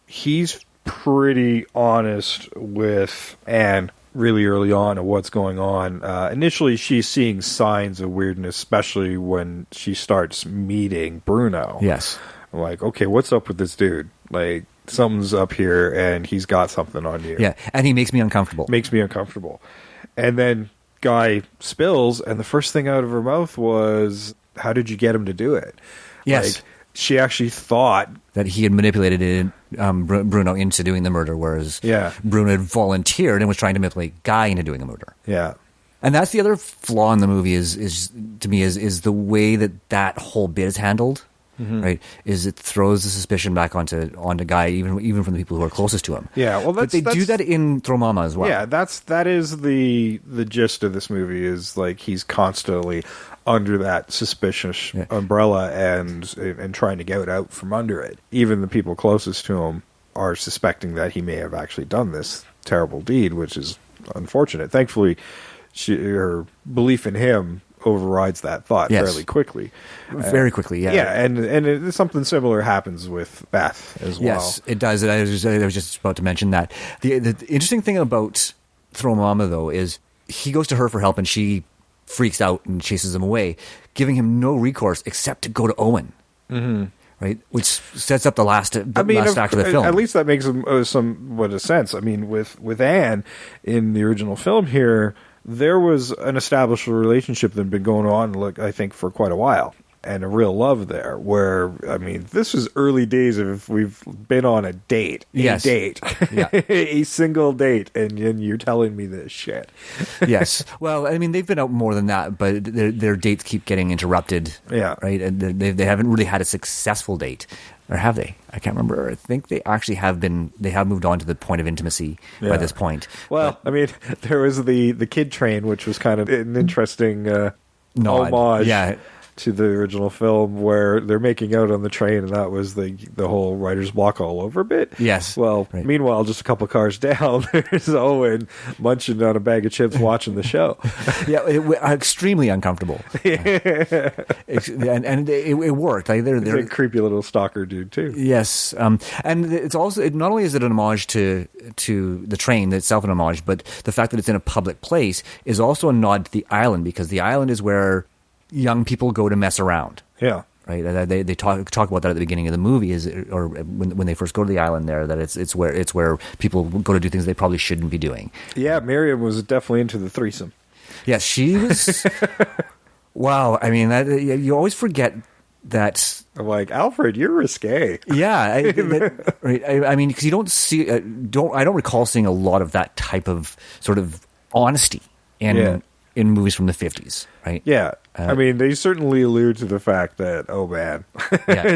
S4: he's pretty honest with Anne really early on of what's going on. Initially, she's seeing signs of weirdness, especially when she starts meeting Bruno.
S5: Yes.
S4: I'm like, okay, what's up with this dude? Like, something's up here, and he's got something on you.
S5: Yeah, and he makes me uncomfortable.
S4: And then Guy spills, and the first thing out of her mouth was, how did you get him to do it?
S5: Yes.
S4: Like, she actually thought
S5: that he had manipulated Bruno into doing the murder, whereas Bruno had volunteered and was trying to manipulate Guy into doing the murder.
S4: Yeah.
S5: And that's the other flaw in the movie is to me is the way that whole bit is handled. Right, is it throws the suspicion back onto Guy, even from the people who are closest to him.
S4: Yeah, well,
S5: but they do that in Throw Momma as well.
S4: Yeah, that is the gist of this movie, is like he's constantly under that suspicious umbrella and trying to get out from under it. Even the people closest to him are suspecting that he may have actually done this terrible deed, which is unfortunate. Thankfully, her belief in him overrides that thought fairly quickly.
S5: Very quickly, yeah.
S4: Yeah, and something similar happens with Beth as well.
S5: Yes, it does. I was just about to mention that. The interesting thing about Throw Momma, though, is he goes to her for help and she freaks out and chases him away, giving him no recourse except to go to Owen. Mm-hmm. Right, which sets up the last act of the film.
S4: At least that makes somewhat of sense. I mean, with Anne in the original film here, there was an established relationship that had been going on, I think, for quite a while, and a real love there. Where, I mean, this is early days of we've been on a date, a single date, and you're telling me this shit.
S5: Yes, well, I mean, they've been out more than that, but their dates keep getting interrupted.
S4: Yeah,
S5: right, and they haven't really had a successful date. Or have they? I can't remember. I think they actually have been. They have moved on to the point of intimacy by this point.
S4: Well, I mean, there was the kid train, which was kind of an interesting homage to the original film, where they're making out on the train, and that was the whole writer's block all over bit.
S5: Yes.
S4: Well, meanwhile, just a couple cars down, there's Owen munching on a bag of chips, watching the show.
S5: Extremely uncomfortable. and it worked. Like, they're
S4: a creepy little stalker dude too.
S5: Yes, and it's also not only is it an homage to the train itself, an homage, but the fact that it's in a public place is also a nod to the island, because the island is where young people go to mess around.
S4: Yeah.
S5: Right. They talk about that at the beginning of the movie, or when they first go to the island there, that it's where people go to do things they probably shouldn't be doing.
S4: Yeah, Miriam was definitely into the threesome.
S5: Yeah, she was. Wow. I mean, you always forget that.
S4: I'm like, Alfred, you're risque.
S5: Yeah. Right. I mean, because you don't see. I don't recall seeing a lot of that type of sort of honesty in movies from the 50s. Right.
S4: Yeah. I mean, they certainly allude to the fact that, oh man,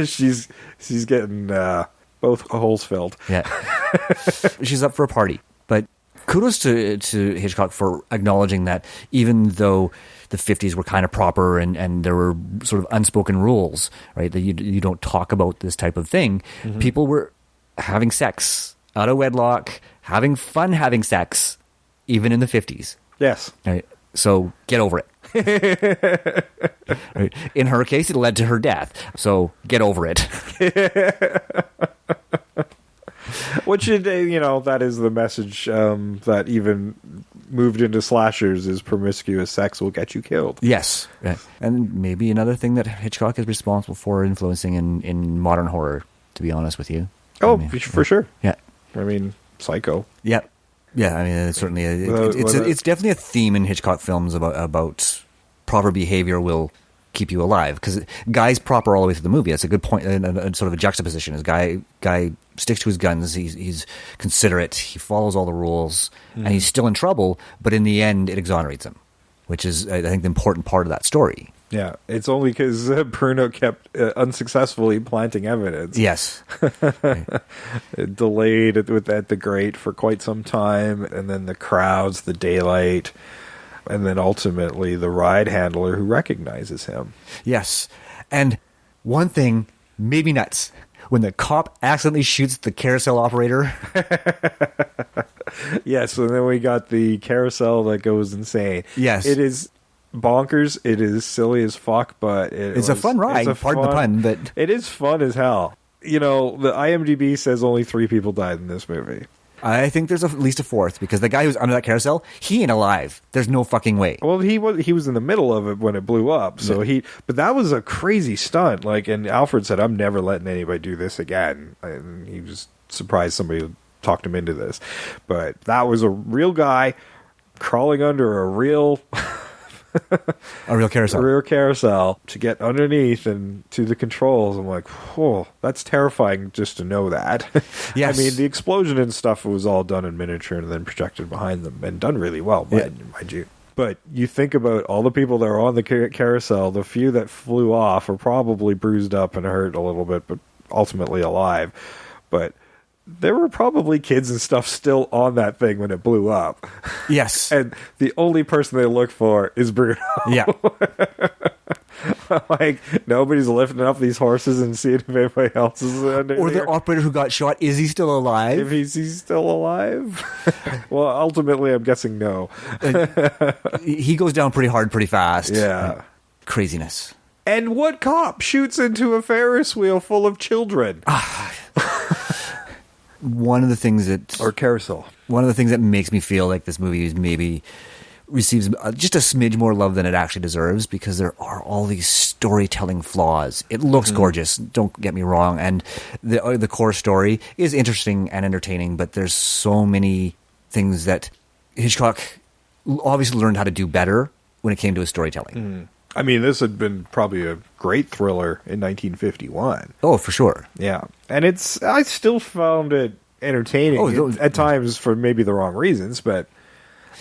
S4: she's getting both holes filled.
S5: Yeah, she's up for a party. But kudos to Hitchcock for acknowledging that even though the 50s were kind of proper and there were sort of unspoken rules, right, that you don't talk about this type of thing, people were having sex out of wedlock, having fun having sex, even in the 50s.
S4: Yes.
S5: Right. So get over it. Right. In her case, it led to her death. So get over it.
S4: Which, that is the message that even moved into slashers, is promiscuous sex will get you killed.
S5: Yes. Right. And maybe another thing that Hitchcock is responsible for influencing in modern horror, to be honest with you.
S4: Oh, for sure.
S5: Yeah.
S4: I mean, Psycho.
S5: Yeah. Yeah, I mean, it's certainly it's definitely a theme in Hitchcock films about proper behavior will keep you alive, because Guy's proper all the way through the movie. That's a good point, and sort of a juxtaposition. Is Guy sticks to his guns. He's considerate. He follows all the rules, and he's still in trouble. But in the end, it exonerates him, which is, I think, the important part of that story.
S4: Yeah, it's only because Bruno kept unsuccessfully planting evidence.
S5: Yes.
S4: It delayed at the grate for quite some time, and then the crowds, the daylight, and then ultimately the ride handler who recognizes him.
S5: Yes. And one thing made me nuts. When the cop accidentally shoots the carousel operator.
S4: Yes, and then we got the carousel that goes insane.
S5: Yes.
S4: It is bonkers. It is silly as fuck, but
S5: it's a fun ride. Pardon the pun, but
S4: it is fun as hell. The IMDb says only 3 people died in this movie.
S5: I think there's at least a fourth, because the guy who's under that carousel, he ain't alive. There's no fucking way.
S4: Well, he was in the middle of it when it blew up. So but that was a crazy stunt. Like, and Alfred said, "I'm never letting anybody do this again." And he was surprised somebody talked him into this. But that was a real guy crawling under a real
S5: carousel.
S4: rear carousel to get underneath and to the controls. I'm like, whoa, that's terrifying just to know that.
S5: Yes.
S4: I mean, the explosion and stuff was all done in miniature and then projected behind them and done really well, mind you. But you think about all the people that are on the carousel, the few that flew off are probably bruised up and hurt a little bit, but ultimately alive. But there were probably kids and stuff still on that thing when it blew up.
S5: Yes.
S4: And the only person they look for is Bruno.
S5: Yeah.
S4: Like, nobody's lifting up these horses and seeing if anybody else is under
S5: Or
S4: there.
S5: the operator who got shot, is he still alive?
S4: If he's still alive? Well, ultimately, I'm guessing no.
S5: He goes down pretty hard, pretty fast.
S4: Yeah.
S5: Craziness.
S4: And what cop shoots into a Ferris wheel full of children?
S5: One of the things that...
S4: Or carousel.
S5: One of the things that makes me feel like this movie is maybe receives just a smidge more love than it actually deserves, because there are all these storytelling flaws. It looks gorgeous, don't get me wrong, and the core story is interesting and entertaining, but there's so many things that Hitchcock obviously learned how to do better when it came to his storytelling.
S4: I mean, this had been probably a great thriller in 1951.
S5: Oh, for sure.
S4: Yeah. And I still found it entertaining at times for maybe the wrong reasons, but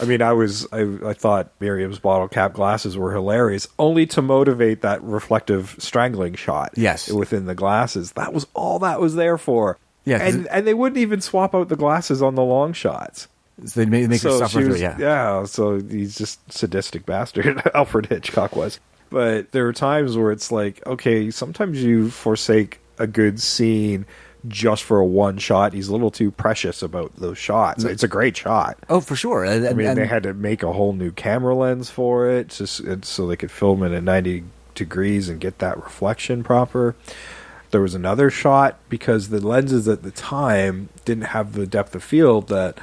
S4: I mean, I thought Miriam's bottle cap glasses were hilarious, only to motivate that reflective strangling shot.
S5: Yes.
S4: Within the glasses. That was all that was there for.
S5: Yeah.
S4: And they wouldn't even swap out the glasses on the long shots.
S5: So they make her suffer through it, yeah.
S4: Yeah, so he's just sadistic bastard. Alfred Hitchcock was. But there are times where it's like, okay, sometimes you forsake a good scene just for a one shot. He's a little too precious about those shots. It's a great shot.
S5: Oh, for sure.
S4: I mean, they had to make a whole new camera lens for it so they could film it at 90 degrees and get that reflection proper. There was another shot because the lenses at the time didn't have the depth of field that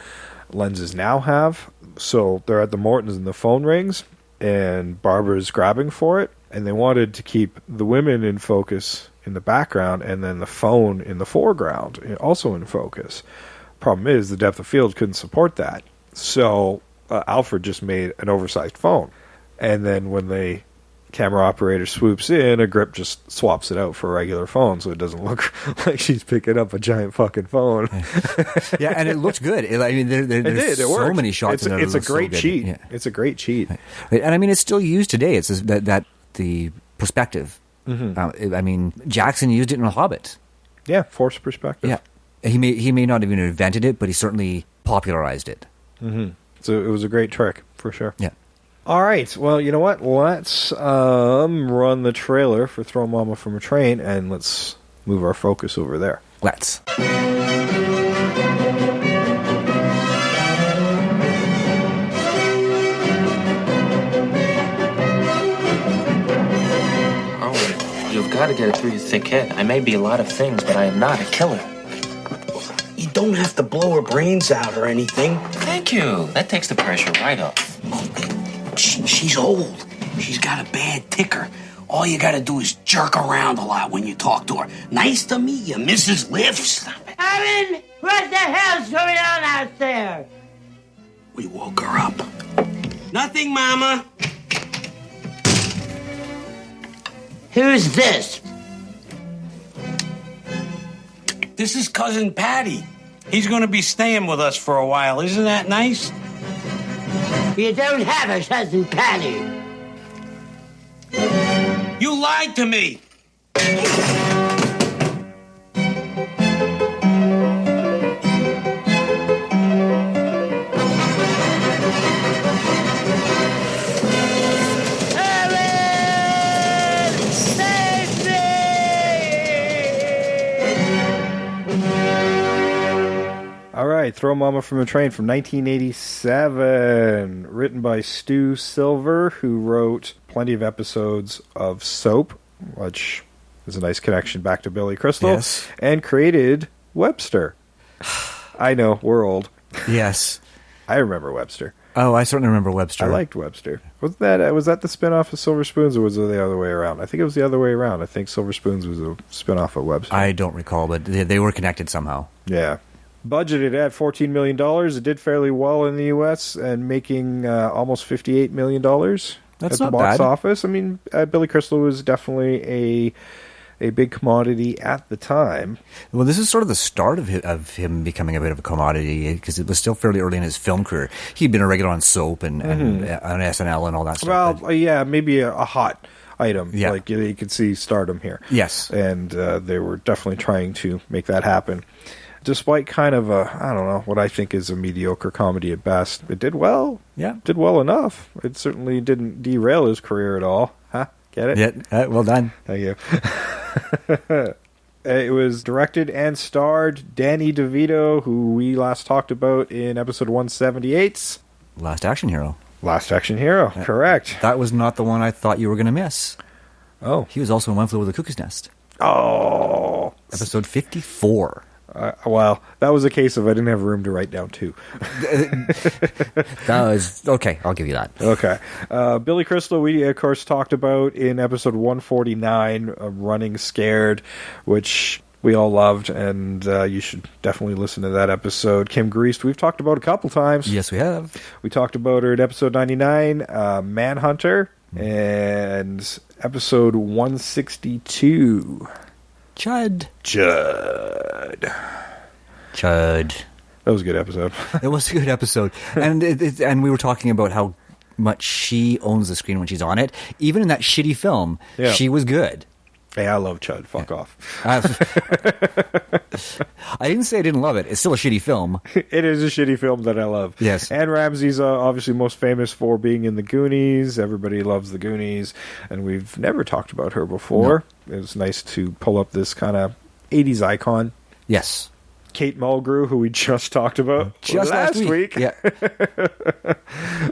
S4: lenses now have. So they're at the Mortons and the phone rings, and Barbara's grabbing for it, and they wanted to keep the women in focus in the background and then the phone in the foreground, also in focus. Problem is, the depth of field couldn't support that. So Alfred just made an oversized phone. And then when the camera operator swoops in, a grip just swaps it out for a regular phone, so it doesn't look like she's picking up a giant fucking phone.
S5: Yeah, and it looked good. I mean, there's so
S4: worked.
S5: many shots.
S4: It's a great cheat.
S5: Yeah.
S4: It's a great cheat.
S5: And I mean, it's still used today. It's that the perspective. I mean, Jackson used it in The Hobbit.
S4: Yeah, forced perspective.
S5: Yeah, he may not have even invented it, but he certainly popularized it.
S4: So it was a great trick for sure.
S5: Yeah.
S4: All right. Well, you know what? Let's run the trailer for Throw Momma from a Train, and let's move our focus over there.
S5: Let's.
S8: You've got to get it through your thick head. I may be a lot of things, but I am not a killer.
S9: You don't have to blow her brains out or anything.
S8: Thank you. That takes the pressure right off.
S9: She's old. She's got a bad ticker. All you gotta do is jerk around a lot when you talk to her. Nice to meet you, Mrs. Lifts.
S10: Evan, what the hell's going on out there?
S9: We woke her up. Nothing, Mama.
S10: Who's this?
S9: This is Cousin Patty. He's gonna be staying with us for a while. Isn't that nice?
S10: You don't have a cousin Patty.
S9: You lied to me.
S4: All right, Throw Momma from a Train from 1987, written by Stu Silver, who wrote plenty of episodes of Soap, which is a nice connection back to Billy Crystal,
S5: Yes.
S4: and created Webster. I know, we're old.
S5: Yes.
S4: I remember Webster.
S5: Oh, I certainly remember Webster.
S4: I liked Webster. Was that the spinoff of Silver Spoons, or was it the other way around? I think it was the other way around. I think Silver Spoons was a spinoff of Webster.
S5: I don't recall, but they were connected somehow.
S4: Yeah. Budgeted at $14 million. It did fairly well in the U.S. and making almost $58 million
S5: That's
S4: at the
S5: not
S4: box
S5: bad.
S4: office. I mean, Billy Crystal was definitely a big commodity at the time.
S5: Well, this is sort of the start of him becoming a bit of a commodity, because it was still fairly early in his film career. He'd been a regular on Soap and on SNL and all that stuff.
S4: Well, yeah, maybe a hot item.
S5: Yeah.
S4: Like, you could see stardom here.
S5: Yes.
S4: And they were definitely trying to make that happen. Despite kind of what I think is a mediocre comedy at best, it did well.
S5: Yeah.
S4: Did well enough. It certainly didn't derail his career at all. Huh? Get it?
S5: Yeah, well done.
S4: Thank you. It was directed and starred Danny DeVito, who we last talked about in episode 178.
S5: Last Action Hero.
S4: Last Action Hero, correct.
S5: That was not the one I thought you were going to miss.
S4: Oh.
S5: He was also in One Flew Over the Cuckoo's Nest.
S4: Oh.
S5: Episode 54.
S4: Well, that was a case of I didn't have room to write down two.
S5: That was okay. I'll give you that.
S4: Okay. Billy Crystal, we of course talked about in episode 149, Running Scared, which we all loved, and you should definitely listen to that episode. Kim Greist, we've talked about a couple times.
S5: Yes, we have.
S4: We talked about her at episode 99, Manhunter, and episode 162.
S5: Chud.
S4: That was a good episode.
S5: It was a good episode. And and we were talking about how much she owns the screen when she's on it. Even in that shitty film, she was good.
S4: Hey, I love Chud. Fuck off.
S5: I didn't say I didn't love it. It's still a shitty film.
S4: It is a shitty film that I love.
S5: Yes.
S4: Anne Ramsey's obviously most famous for being in The Goonies. Everybody loves The Goonies. And we've never talked about her before. No. It was nice to pull up this kind of 80s icon.
S5: Yes.
S4: Kate Mulgrew, who we just talked about
S5: just last week. Yeah.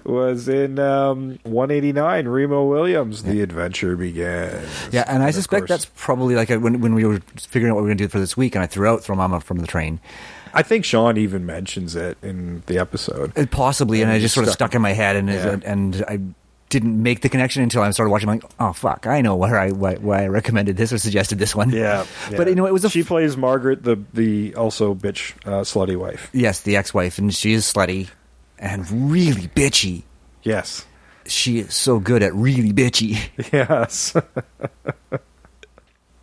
S4: was in 189, Remo Williams, The Adventure Begins.
S5: Yeah, and I suspect that's probably like when we were figuring out what we were going to do for this week, and I threw out Throw Mama from the Train.
S4: I think Sean even mentions it in the episode.
S5: Possibly, and I just sort of stuck in my head, and I didn't make the connection until I started watching. I'm like, oh fuck, I know why I recommended this or suggested this one.
S4: Yeah.
S5: But it was
S4: she plays Margaret, the also bitch slutty wife.
S5: Yes, the ex-wife, and she is slutty and really bitchy.
S4: Yes,
S5: she is so good at really bitchy.
S4: Yes.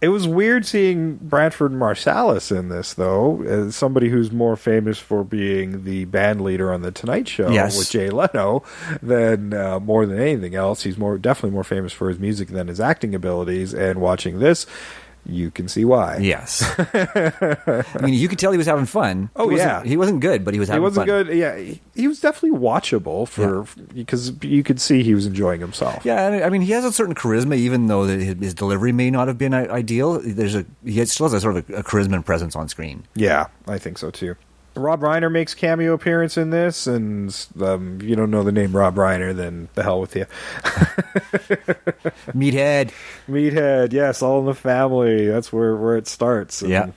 S4: It was weird seeing Branford Marsalis in this, though, as somebody who's more famous for being the band leader on The Tonight Show with Jay Leno than more than anything else. He's definitely more famous for his music than his acting abilities, and watching this, you can see why.
S5: Yes. I mean, you could tell he was having fun.
S4: Oh,
S5: He wasn't good, but he was having fun.
S4: He wasn't good. Yeah, he was definitely watchable because you could see he was enjoying himself.
S5: Yeah, I mean, he has a certain charisma, even though his delivery may not have been ideal. He still has a sort of a charisma and presence on screen.
S4: Yeah, I think so too. Rob Reiner makes cameo appearance in this, and if you don't know the name Rob Reiner, then the hell with you. Meathead, yes, All in the Family. That's where it starts. And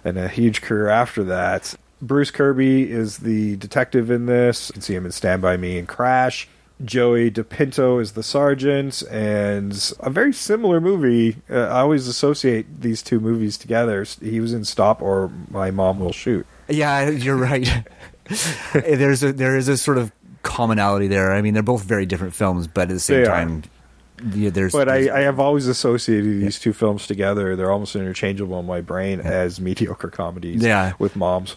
S4: a huge career after that. Bruce Kirby is the detective in this. You can see him in Stand By Me and Crash. Joey DePinto is the sergeant, and a very similar movie. I always associate these two movies together. He was in Stop or My Mom Will Shoot.
S5: Yeah, you're right. There is a sort of commonality there. I mean, they're both very different films, but at the same time,
S4: I have always associated these two films together. They're almost interchangeable in my brain as mediocre comedies with moms.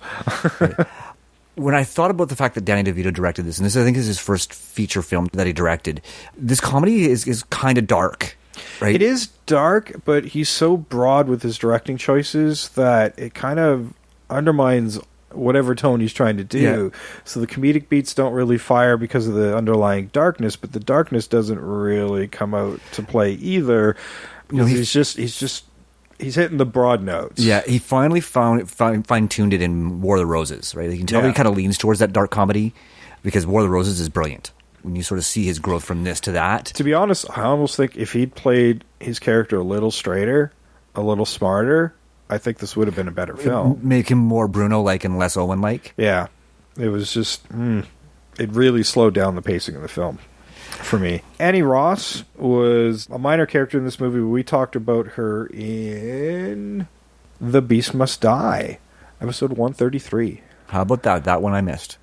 S5: When I thought about the fact that Danny DeVito directed this, and this I think is his first feature film that he directed, this comedy is kind of dark. Right?
S4: It is dark, but he's so broad with his directing choices that it kind of undermines whatever tone he's trying to do. So the comedic beats don't really fire because of the underlying darkness, but the darkness doesn't really come out to play either. He's hitting the broad notes.
S5: Yeah, he finally fine-tuned it in War of the Roses, right? You can tell he kind of leans towards that dark comedy because War of the Roses is brilliant. When you sort of see his growth from this to that.
S4: To be honest, I almost think if he'd played his character a little straighter, a little smarter, I think this would have been a better film.
S5: Make him more Bruno-like and less Owen-like.
S4: Yeah. It was just, it really slowed down the pacing of the film for me. Annie Ross was a minor character in this movie. We talked about her in The Beast Must Die, episode 133.
S5: How about that? That one I missed.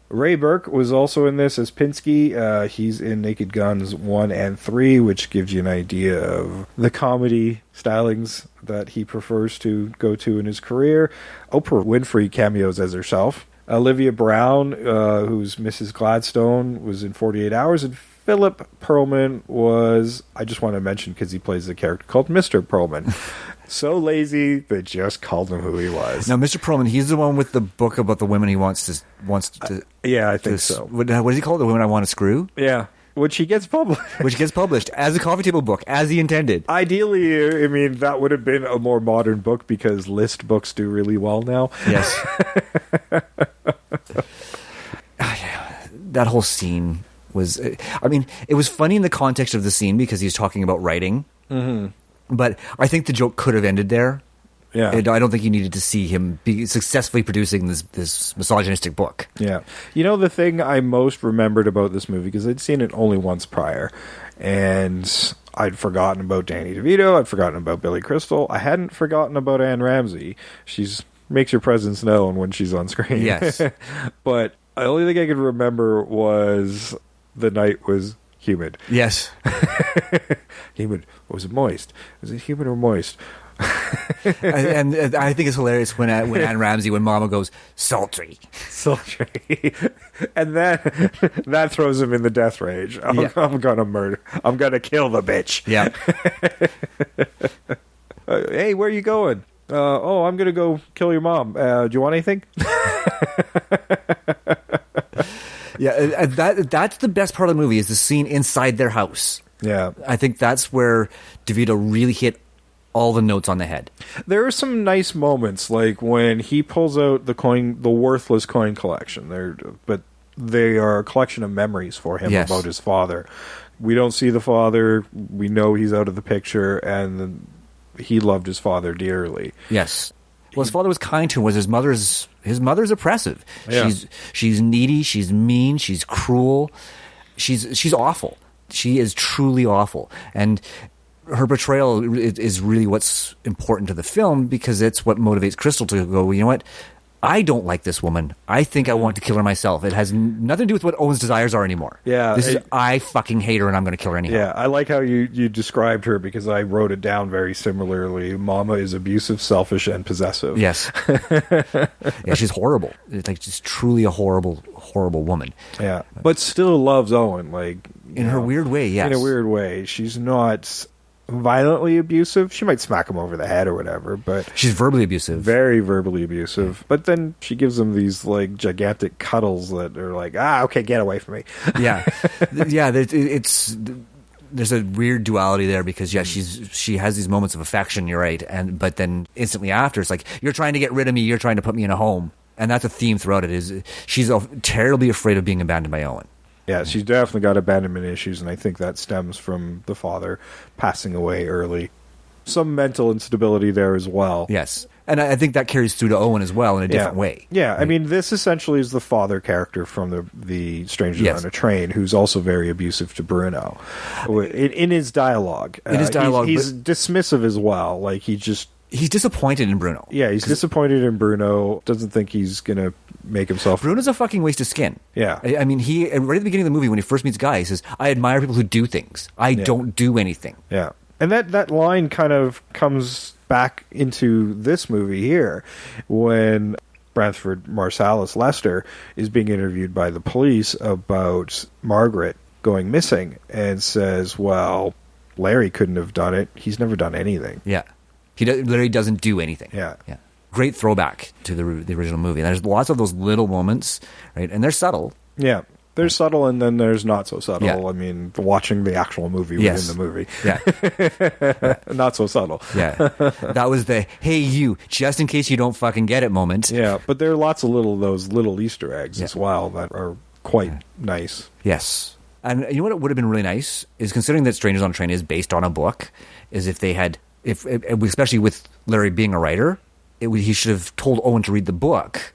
S4: Ray Burke was also in this as Pinsky. He's in Naked Guns 1 and 3, which gives you an idea of the comedy stylings that he prefers to go to in his career. Oprah Winfrey cameos as herself. Olivia Brown, who's Mrs. Gladstone, was in 48 Hours, and Philip Perlman was, I just want to mention because he plays a character called Mr. Perlman. So lazy, they just called him who he was.
S5: Now, Mr. Perlman, he's the one with the book about the women he wants to.
S4: Yeah, I think so.
S5: What does he call it? The Women I Want to Screw?
S4: Yeah. Which he gets published.
S5: Which gets published as a coffee table book, as he intended.
S4: Ideally, I mean, that would have been a more modern book because list books do really well now.
S5: Yes. That whole scene was... I mean, it was funny in the context of the scene because he's talking about writing. Mm-hmm. But I think the joke could have ended there.
S4: Yeah.
S5: I don't think you needed to see him be successfully producing this misogynistic book.
S4: Yeah. You know, the thing I most remembered about this movie, because I'd seen it only once prior, and I'd forgotten about Danny DeVito, I'd forgotten about Billy Crystal, I hadn't forgotten about Anne Ramsey. She's makes her presence known when she's on screen.
S5: Yes.
S4: But the only thing I could remember was the night was humid.
S5: Yes.
S4: Humid. Was it moist? Was it humid or moist?
S5: and I think it's hilarious when Anne Ramsey, when Momma goes, sultry.
S4: And that throws him in the death rage. I'm gonna murder. I'm gonna kill the bitch.
S5: Yeah.
S4: Hey, where are you going? I'm gonna go kill your mom. Do you want anything?
S5: Yeah, that's the best part of the movie is the scene inside their house.
S4: Yeah.
S5: I think that's where DeVito really hit all the notes on the head.
S4: There are some nice moments, like when he pulls out the worthless coin collection. But they are a collection of memories for him about his father. We don't see the father. We know he's out of the picture, and he loved his father dearly.
S5: Well, his father was kind to him. His mother's oppressive.
S4: Yeah.
S5: She's needy. She's mean. She's cruel. She's awful. She is truly awful. And her portrayal is really what's important to the film because it's what motivates Crystal to go, you know what? I don't like this woman. I think I want to kill her myself. It has nothing to do with what Owen's desires are anymore.
S4: Yeah.
S5: I fucking hate her and I'm going to kill her anyhow.
S4: Yeah, I like how you described her because I wrote it down very similarly. Mama is abusive, selfish, and possessive.
S5: Yes. Yeah, she's horrible. It's like she's truly a horrible, horrible woman.
S4: Yeah. But still loves Owen,
S5: in her weird way, yes.
S4: In a weird way. She's not violently abusive. She might smack him over the head or whatever, but
S5: she's verbally abusive.
S4: Very verbally abusive. But then she gives him these gigantic cuddles that are like, okay, get away from me.
S5: Yeah. Yeah, there's a weird duality there because she has these moments of affection, you're right, but then instantly after it's like, you're trying to get rid of me, you're trying to put me in a home. And that's a theme throughout it is she's terribly afraid of being abandoned by Owen.
S4: Yeah, she's definitely got abandonment issues, and I think that stems from the father passing away early. Some mental instability there as well.
S5: Yes. And I think that carries through to Owen as well in a different way.
S4: Yeah, right? I mean, this essentially is the father character from the Strangers on a Train, who's also very abusive to Bruno. In his dialogue. He's dismissive as well.
S5: He's disappointed in Bruno.
S4: Yeah, he's disappointed in Bruno. Doesn't think he's going to make himself...
S5: Bruno's a fucking waste of skin.
S4: Yeah.
S5: I mean, right at the beginning of the movie, when he first meets Guy, he says, I admire people who do things. I don't do anything.
S4: Yeah. And that line kind of comes back into this movie here when Branford Marsalis Lester is being interviewed by the police about Margaret going missing and says, well, Larry couldn't have done it. He's never done anything.
S5: Yeah. Larry doesn't do anything.
S4: Yeah.
S5: Great throwback to the original movie. And there's lots of those little moments, right? And they're subtle.
S4: Yeah. There's subtle and then there's not so subtle.
S5: Yeah.
S4: I mean, watching the actual movie within the movie.
S5: Yeah.
S4: Not so subtle.
S5: Yeah. That was the, hey, you, just in case you don't fucking get it moment.
S4: Yeah. But there are lots of those little Easter eggs as well that are quite nice.
S5: Yes. And you know what would have been really nice is considering that Strangers on a Train is based on a book, is if they had especially with Larry being a writer, he should have told Owen to read the book,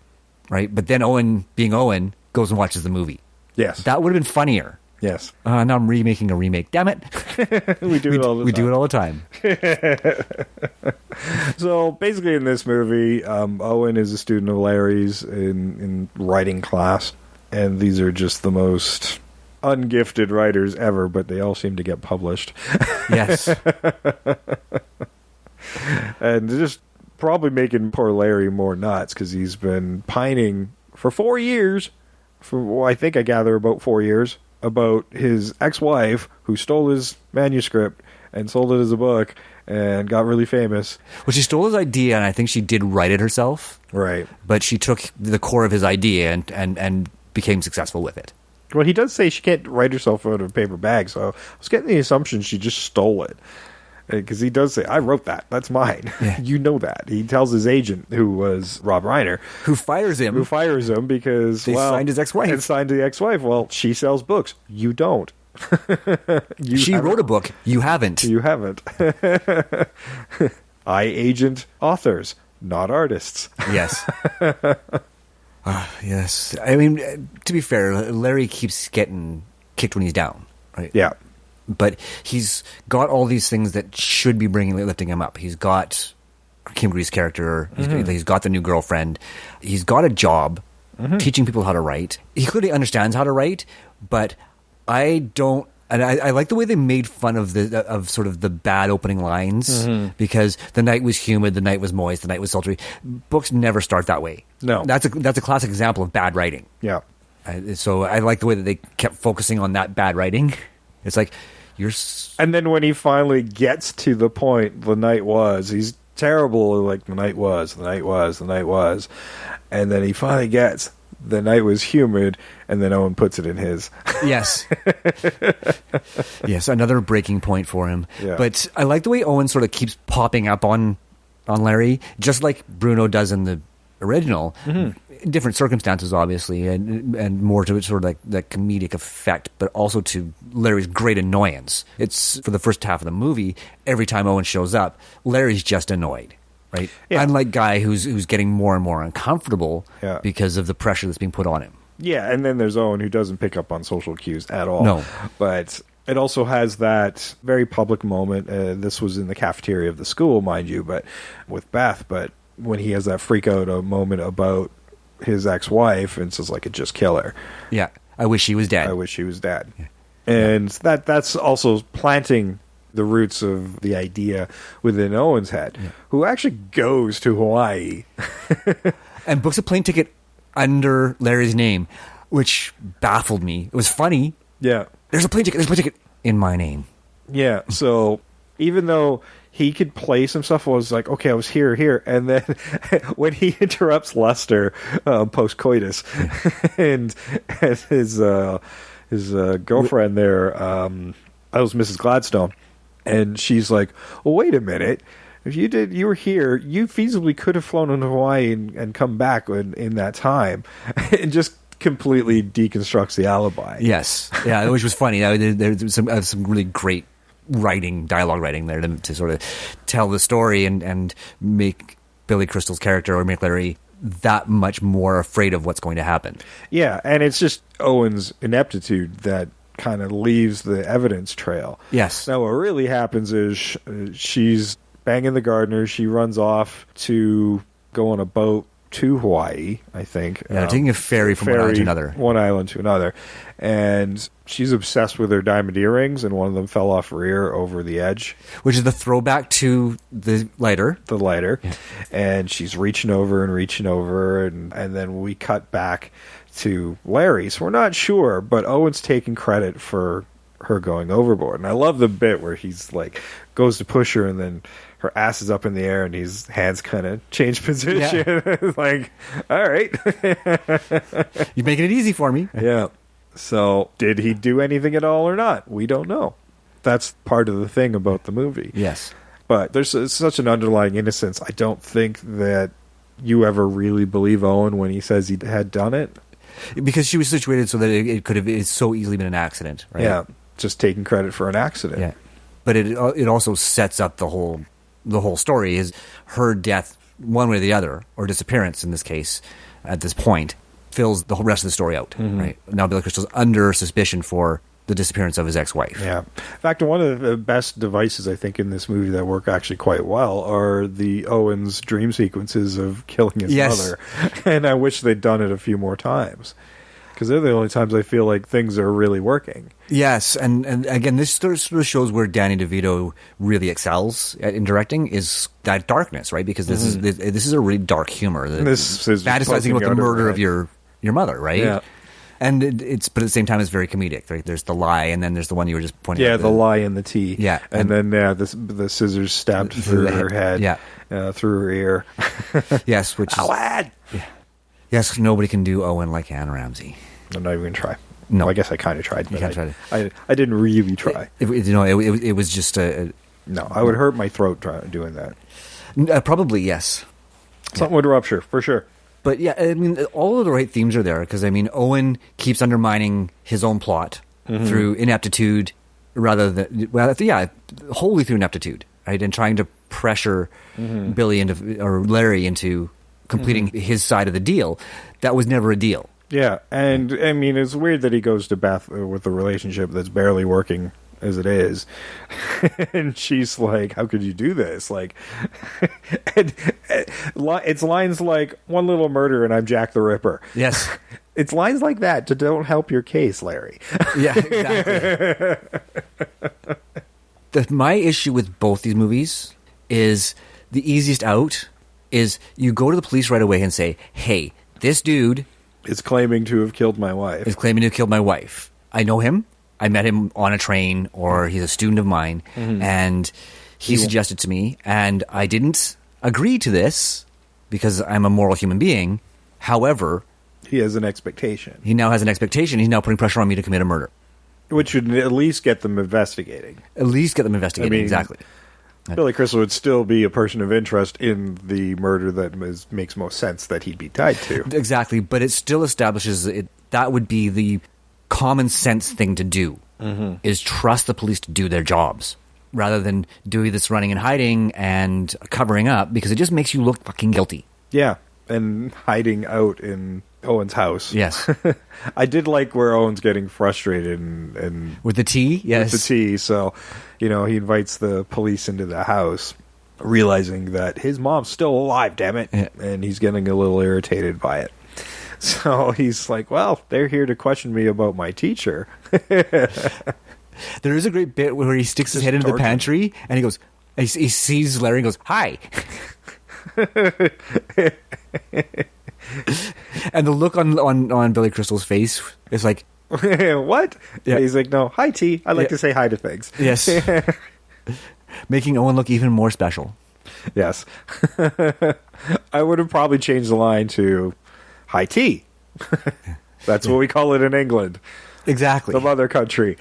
S5: right? But then Owen, being Owen, goes and watches the movie.
S4: Yes.
S5: That would have been funnier.
S4: Yes.
S5: Now I'm remaking a remake. Damn it.
S4: We do it all the time. So basically in this movie, Owen is a student of Larry's in writing class, and these are just the most ungifted writers ever, but they all seem to get published.
S5: Yes.
S4: And just probably making poor Larry more nuts because he's been pining for 4 years, I think I gather about 4 years, about his ex-wife who stole his manuscript and sold it as a book and got really famous.
S5: Well, she stole his idea, and I think she did write it herself.
S4: Right.
S5: But she took the core of his idea and became successful with it.
S4: Well, he does say she can't write herself out of a paper bag, so I was getting the assumption she just stole it. Because he does say, I wrote that. That's mine.
S5: Yeah.
S4: You know that. He tells his agent, who was Rob Reiner.
S5: Who fires him
S4: because,
S5: they signed his ex-wife.
S4: And signed the ex-wife. Well, she sells books. You don't.
S5: She wrote a book. You haven't.
S4: You haven't. I agent authors, not artists.
S5: Yes. Yes. I mean, to be fair, Larry keeps getting kicked when he's down, right?
S4: Yeah.
S5: But he's got all these things that should be lifting him up. He's got Kim Grease's character. He's got the new girlfriend. He's got a job teaching people how to write. He clearly understands how to write, but I don't. And I like the way they made fun of sort of the bad opening lines, because the night was humid, the night was moist, the night was sultry. Books never start that way.
S4: No,
S5: that's a classic example of bad writing.
S4: Yeah.
S5: So I like the way that they kept focusing on that bad writing. It's like
S4: and then when he finally gets to the point, the night was, he's terrible. Like the night was, and then he finally gets. The night was humid, and then Owen puts it in his.
S5: Yes. Yes, another breaking point for him.
S4: Yeah.
S5: But I like the way Owen sort of keeps popping up on Larry, just like Bruno does in the original. Different circumstances, obviously, and more to it sort of like that comedic effect, but also to Larry's great annoyance. It's, for the first half of the movie, every time Owen shows up, Larry's just annoyed. Right?
S4: Yeah.
S5: Unlike Guy, who's getting more and more uncomfortable
S4: Yeah.
S5: because of the pressure that's being put on him.
S4: Yeah, and then there's Owen, who doesn't pick up on social cues at all.
S5: No.
S4: But it also has that very public moment. This was in the cafeteria of the school, mind you, but with Beth. But when he has that freak out a moment about his ex-wife and says, like, just kill her.
S5: Yeah, I wish she was dead.
S4: I wish she was dead. Yeah. And that's also planting the roots of the idea within Owen's head, who actually goes to Hawaii.
S5: And books a plane ticket under Larry's name, which baffled me. It was funny.
S4: Yeah.
S5: There's a plane ticket in my name.
S4: Yeah, so even though he could place himself, I was like, okay, I was here. And then when he interrupts Lester post-coitus, and his girlfriend there, that was Mrs. Gladstone, and she's like, well, wait a minute. If you were here, you feasibly could have flown into Hawaii and come back in that time. And just completely deconstructs the alibi.
S5: Yes. Yeah, which was funny. There's some really great dialogue writing there to sort of tell the story and make Billy Crystal's character, or make Larry, that much more afraid of what's going to happen.
S4: Yeah, and it's just Owen's ineptitude that kind of leaves the evidence trail.
S5: Yes.
S4: Now, what really happens is she's banging the gardener. She runs off to go on a boat to Hawaii, I think.
S5: Yeah, taking a ferry from one island to another.
S4: One island to another. And she's obsessed with her diamond earrings, and one of them fell off her ear over the edge.
S5: Which is the throwback to the lighter.
S4: The lighter. Yeah. And she's reaching over, and then we cut back to Larry. So we're not sure, but Owen's taking credit for her going overboard. And I love the bit where he's like, goes to push her, and then her ass is up in the air, and his hands kind of change position. Yeah. Like, all right.
S5: You're making it easy for me.
S4: Yeah. So did he do anything at all or not? We don't know. That's part of the thing about the movie.
S5: Yes.
S4: But there's such an underlying innocence. I don't think that you ever really believe Owen when he says he had done it.
S5: Because she was situated so that it could have so easily been an accident, right?
S4: Yeah, just taking credit for an accident.
S5: Yeah, but it also sets up the whole the whole story is her death, one way or the other, or disappearance in this case, at this point, fills the whole rest of the story out. Right now, Billy Crystal's under suspicion for the disappearance of his ex-wife.
S4: Yeah. In fact, one of the best devices I think in this movie that work actually quite well are the Owen's dream sequences of killing his mother. And I wish they'd done it a few more times. Because they're the only times I feel like things are really working.
S5: Yes, and again, this sort of shows where Danny DeVito really excels in directing is that darkness, right? Because this is a really dark humor.
S4: This is
S5: fantasizing about the murder of your mother, right?
S4: Yeah.
S5: And but at the same time, it's very comedic. Right? There's the lie, and then there's the one you were just pointing out.
S4: Yeah, the lie and the tea.
S5: Yeah.
S4: And then the scissors stabbed through her head.
S5: Yeah.
S4: Through her ear.
S5: Yes, which
S4: Owen!
S5: Yeah. Yes, nobody can do Owen like Anne Ramsey.
S4: I'm not even going to try.
S5: No.
S4: Well, I guess I kind of tried.
S5: You
S4: But
S5: kinda
S4: I didn't really try.
S5: It was just a...
S4: No, I would hurt my throat doing that.
S5: Probably, yes.
S4: Something would rupture, for sure.
S5: But yeah, I mean, all of the right themes are there because, I mean, Owen keeps undermining his own plot through ineptitude rather than, wholly through ineptitude, right? And trying to pressure Billy or Larry into completing his side of the deal. That was never a deal.
S4: Yeah, and I mean, it's weird that he goes to Beth with a relationship that's barely working as it is. And she's like, how could you do this? Like, it's lines like, one little murder and I'm Jack the Ripper.
S5: Yes.
S4: It's lines like that to don't help your case, Larry.
S5: Yeah, exactly. My issue with both these movies is the easiest out is you go to the police right away and say, hey, this dude
S4: is claiming to have killed my wife. I know him. I met him on a train, or he's a student of mine, and he suggested to me, and I didn't agree to this because I'm a moral human being. However, he has an expectation.
S5: He now has an expectation. He's now putting pressure on me to commit a murder.
S4: Which should at least get them investigating.
S5: Exactly.
S4: Billy Crystal would still be a person of interest in the murder that makes most sense that he'd be tied to.
S5: Exactly, but it still establishes that would be the common sense thing to do, is trust the police to do their jobs, rather than doing this running and hiding and covering up, because it just makes you look fucking guilty.
S4: Yeah, and hiding out in Owen's house.
S5: Yes.
S4: I did like where Owen's getting frustrated and
S5: with the tea. Yes,
S4: with the tea. So, he invites the police into the house, realizing that his mom's still alive, damn it.
S5: Yeah.
S4: And he's getting a little irritated by it. So he's like, well, they're here to question me about my teacher.
S5: There is a great bit where he sticks his head into the pantry and he goes, he sees Larry and goes, hi. And the look on Billy Crystal's face is like,
S4: what?
S5: Yeah.
S4: He's like, no, hi, T. I like to say hi to things.
S5: Yes. Making Owen look even more special.
S4: Yes. I would have probably changed the line to hi, T. That's what we call it in England.
S5: Exactly.
S4: The mother country.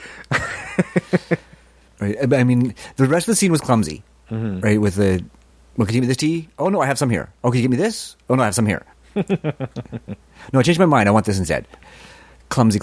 S5: Right. I mean, the rest of the scene was clumsy, right? With the, well, can you give me this tea? Oh, no, I have some here. Oh, can you give me this? Oh, no, I have some here. No, I changed my mind. I want this instead. Clumsy.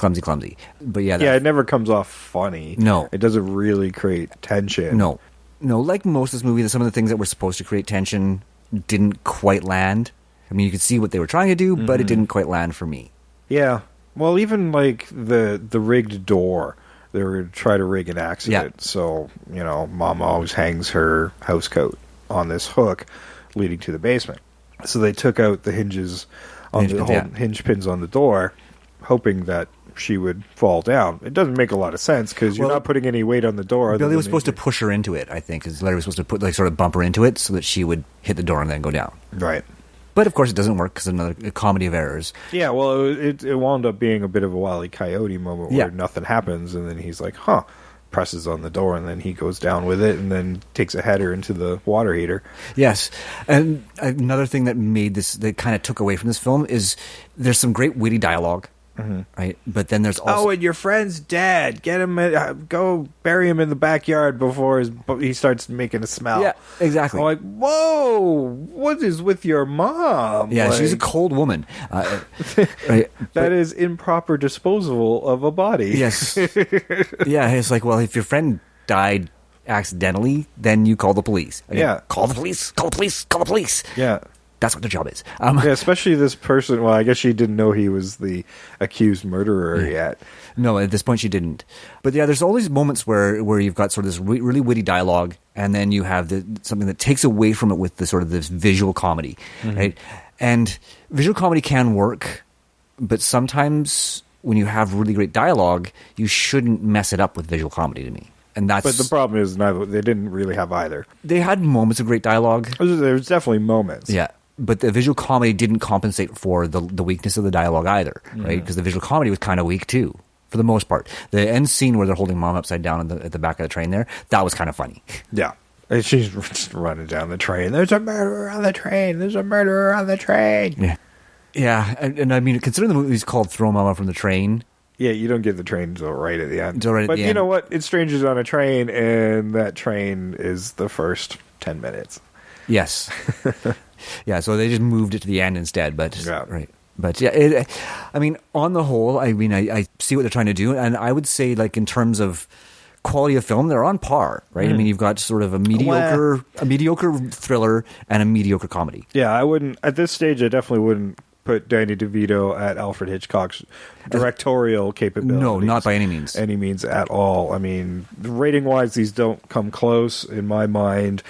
S5: But yeah.
S4: Yeah, it never comes off funny.
S5: No.
S4: It doesn't really create tension.
S5: No, like most of this movie, some of the things that were supposed to create tension didn't quite land. I mean, you could see what they were trying to do, but it didn't quite land for me.
S4: Yeah. Well, even like the rigged door, they were trying to rig an accident.
S5: Yeah.
S4: So, Momma always hangs her house coat on this hook leading to the basement. So they took out the hinges on hinge pins on the door, hoping that she would fall down. It doesn't make a lot of sense because you're not putting any weight on the door.
S5: Billy was supposed to push her into it, I think, because Larry was supposed to sort of bump her into it so that she would hit the door and then go down.
S4: Right.
S5: But of course it doesn't work because a comedy of errors.
S4: Yeah, well, it wound up being a bit of a Wile E. Coyote moment where nothing happens, and then he's like, presses on the door, and then he goes down with it and then takes a header into the water heater.
S5: Yes. And another thing that made this, that kind of took away from this film, is there's some great witty dialogue. Right, but then there's also
S4: and your friend's dead. Get him, go bury him in the backyard before he starts making a smell.
S5: Yeah, exactly.
S4: I'm like, whoa, what is with your mom?
S5: Yeah, she's a cold woman. Right,
S4: that is improper disposal of a body.
S5: Yes. Yeah, it's like, well, if your friend died accidentally, then you call the police. Again,
S4: Yeah.
S5: call the police, call the police, call the police.
S4: Yeah.
S5: That's what their job is.
S4: Yeah, especially this person. Well, I guess she didn't know he was the accused murderer yet.
S5: No, at this point she didn't. But yeah, there's all these moments where you've got sort of this really witty dialogue, and then you have something that takes away from it with the sort of this visual comedy, right? And visual comedy can work, but sometimes when you have really great dialogue, you shouldn't mess it up with visual comedy to me. And that's.
S4: But the problem is they didn't really have either.
S5: They had moments of great dialogue.
S4: There was definitely moments.
S5: Yeah. But the visual comedy didn't compensate for the weakness of the dialogue either, right? Because the visual comedy was kind of weak too, for the most part. The end scene where they're holding Mom upside down at the back of the train there, that was kind of funny.
S4: Yeah. And she's just running down the train. There's a murderer on the train. There's a murderer on the train.
S5: Yeah. Yeah. And I mean, considering the movie's called Throw Mama from the Train.
S4: Yeah, you don't get the train until right at the end.
S5: Until right at
S4: but
S5: the
S4: you
S5: end.
S4: know what? It's Strangers on a Train, and that train is the first 10 minutes.
S5: Yes. Yeah, so they just moved it to the end instead, but
S4: yeah.
S5: Right. But yeah, I mean, on the whole, I mean, I see what they're trying to do, and I would say, like, in terms of quality of film, they're on par, right? I mean, you've got sort of a mediocre thriller and a mediocre comedy.
S4: Yeah, I wouldn't at this stage. I definitely wouldn't put Danny DeVito at Alfred Hitchcock's directorial capabilities.
S5: No, not by any means
S4: at all. I mean, rating wise, these don't come close in my mind.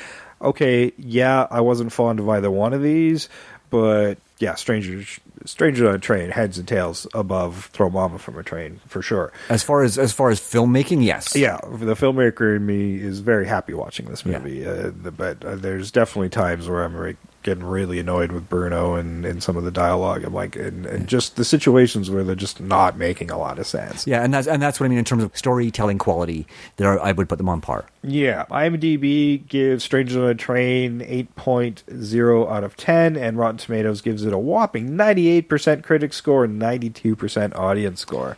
S4: Okay, yeah, I wasn't fond of either one of these, but yeah, Strangers on a Train, heads and tails above Throw Mama from a Train for sure.
S5: As far as filmmaking, yes.
S4: Yeah, the filmmaker in me is very happy watching this movie, but there's definitely times where I'm getting really annoyed with Bruno and some of the dialogue. I'm like, and just the situations where they're just not making a lot of sense.
S5: Yeah, and that's what I mean in terms of storytelling quality. I would put them on par.
S4: Yeah, IMDb gives Strangers on a Train 8.0 out of 10, and Rotten Tomatoes gives it a whopping 98% critic score and 92% audience score.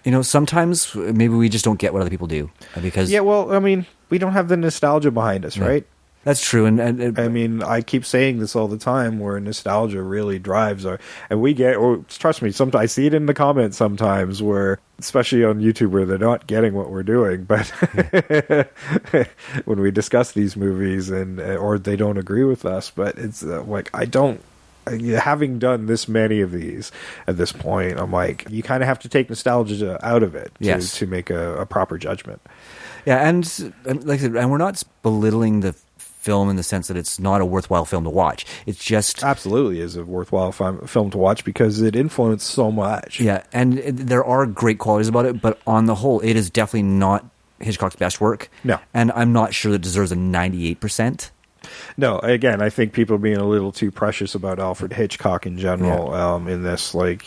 S5: You know, sometimes maybe we just don't get what other people do because.
S4: Yeah, well, I mean, we don't have the nostalgia behind us, right?
S5: That's true, and
S4: I mean, I keep saying this all the time, where nostalgia really drives our, and we get, or trust me, sometimes I see it in the comments sometimes, where, especially on YouTube, where they're not getting what we're doing, but when we discuss these movies or they don't agree with us, but it's like having done this many of these at this point, I'm like, you kind of have to take nostalgia out of it to make a proper judgment.
S5: Yeah, and like I said, and we're not belittling the film in the sense that it's not a worthwhile film to watch. It's just
S4: absolutely is a worthwhile film to watch because it influenced so much.
S5: Yeah, and there are great qualities about it, but on the whole, it is definitely not Hitchcock's best work.
S4: No, and
S5: I'm not sure it deserves a 98%.
S4: No, again, I think people are being a little too precious about Alfred Hitchcock in general. In this, like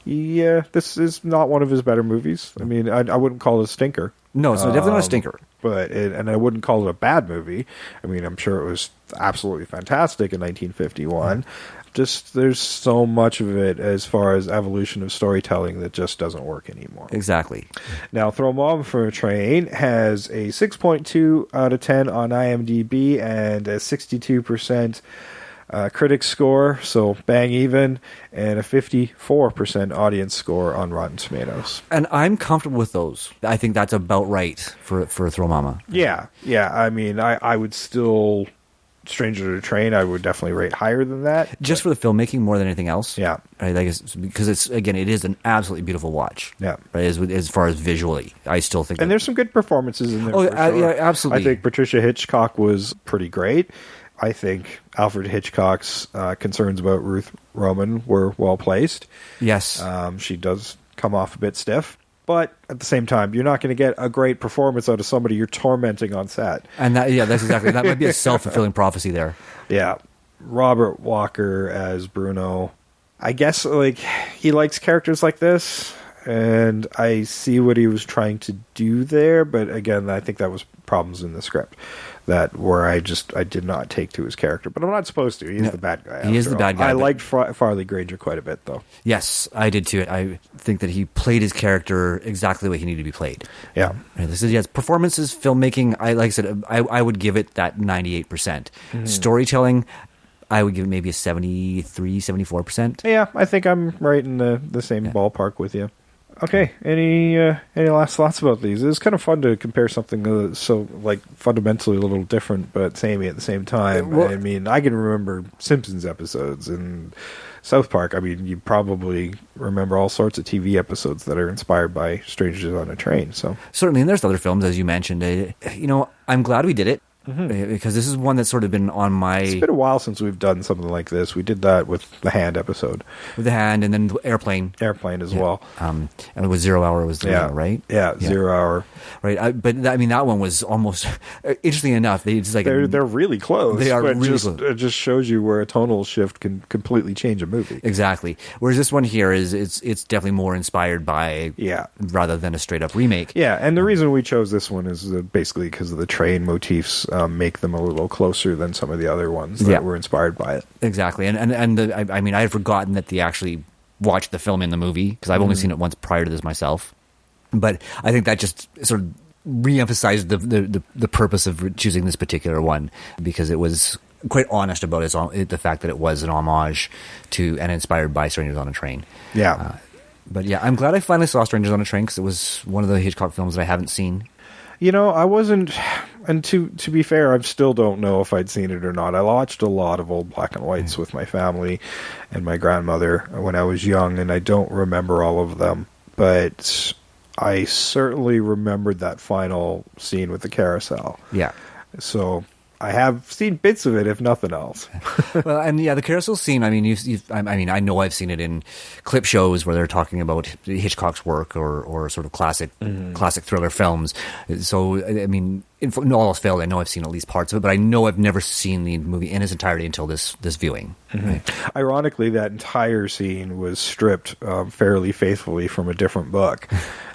S4: this is not one of his better movies. I mean, I wouldn't call it a stinker.
S5: No, it's definitely not a stinker.
S4: But and I wouldn't call it a bad movie. I mean, I'm sure it was absolutely fantastic in 1951. Just there's so much of it as far as evolution of storytelling that just doesn't work anymore.
S5: Exactly.
S4: Now, Throw Mom from a Train has a 6.2 out of 10 on IMDb and a 62% critic score, so bang even, and a 54% audience score on Rotten Tomatoes.
S5: And I'm comfortable with those. I think that's about right for Throw Mama.
S4: Yeah. I mean, I would still... Stranger to a Train, I would definitely rate higher than that.
S5: Just for the filmmaking more than anything else.
S4: Yeah.
S5: Right, because it is an absolutely beautiful watch.
S4: Yeah.
S5: Right, as far as visually, I still think.
S4: And there's some good performances in there.
S5: Oh,
S4: for sure.
S5: Yeah, absolutely.
S4: I think Patricia Hitchcock was pretty great. I think Alfred Hitchcock's concerns about Ruth Roman were well placed.
S5: Yes.
S4: She does come off a bit stiff. But at the same time, you're not going to get a great performance out of somebody you're tormenting on set.
S5: And that's exactly, that might be a self-fulfilling prophecy there.
S4: Yeah. Robert Walker as Bruno. I guess, he likes characters like this, and I see what he was trying to do there, but again, I think that was problems in the script. Where I did not take to his character, but I'm not supposed to. He's the bad guy.
S5: He is the bad guy.
S4: I liked Farley Granger quite a bit, though.
S5: Yes, I did too. I think that he played his character exactly the way he needed to be played.
S4: Yeah.
S5: This is performances, filmmaking. Like I said, I would give it that 98%. Mm-hmm. Storytelling, I would give it maybe a 73, 74%.
S4: Yeah, I think I'm right in the same ballpark with you. Okay. Any last thoughts about these? It's kind of fun to compare something so like fundamentally a little different, but samey at the same time.
S5: Well,
S4: I mean, I can remember Simpsons episodes and South Park. I mean, you probably remember all sorts of TV episodes that are inspired by Strangers on a Train. So
S5: certainly, and there's other films, as you mentioned. I'm glad we did it. Because this is one that's sort of been on my...
S4: It's been a while since we've done something like this. We did that with the Hand episode.
S5: With the Hand, and then Airplane.
S4: Airplane as well.
S5: And it was 0 Hour, was the one, right?
S4: Yeah, 0 Hour.
S5: Right, but that one was almost... Interestingly enough, they're
S4: really close.
S5: They are really
S4: close.
S5: It
S4: just shows you where a tonal shift can completely change a movie.
S5: Exactly. Whereas this one here it's definitely more inspired by... rather than a straight-up remake.
S4: Yeah, and the reason we chose this one is basically because of the train motifs make them a little closer than some of the other ones that were inspired by it.
S5: Exactly, I mean, I had forgotten that they actually watched the film in the movie, because I've only seen it once prior to this myself. But I think that just sort of re-emphasized the purpose of choosing this particular one, because it was quite honest about the fact that it was an homage to and inspired by Strangers on a Train.
S4: Yeah.
S5: But yeah, I'm glad I finally saw Strangers on a Train, because it was one of the Hitchcock films that I haven't seen.
S4: You know, I wasn't, and to be fair, I still don't know if I'd seen it or not. I watched a lot of old black and whites with my family and my grandmother when I was young, and I don't remember all of them. But I certainly remembered that final scene with the carousel.
S5: Yeah.
S4: So I have seen bits of it, if nothing else.
S5: Well, and yeah, the carousel scene. I mean, I know I've seen it in clip shows where they're talking about Hitchcock's work or sort of classic thriller films. So, I mean, in all else failed, I know I've seen at least parts of it, but I know I've never seen the movie in its entirety until this viewing. Right?
S4: Ironically, that entire scene was stripped fairly faithfully from a different book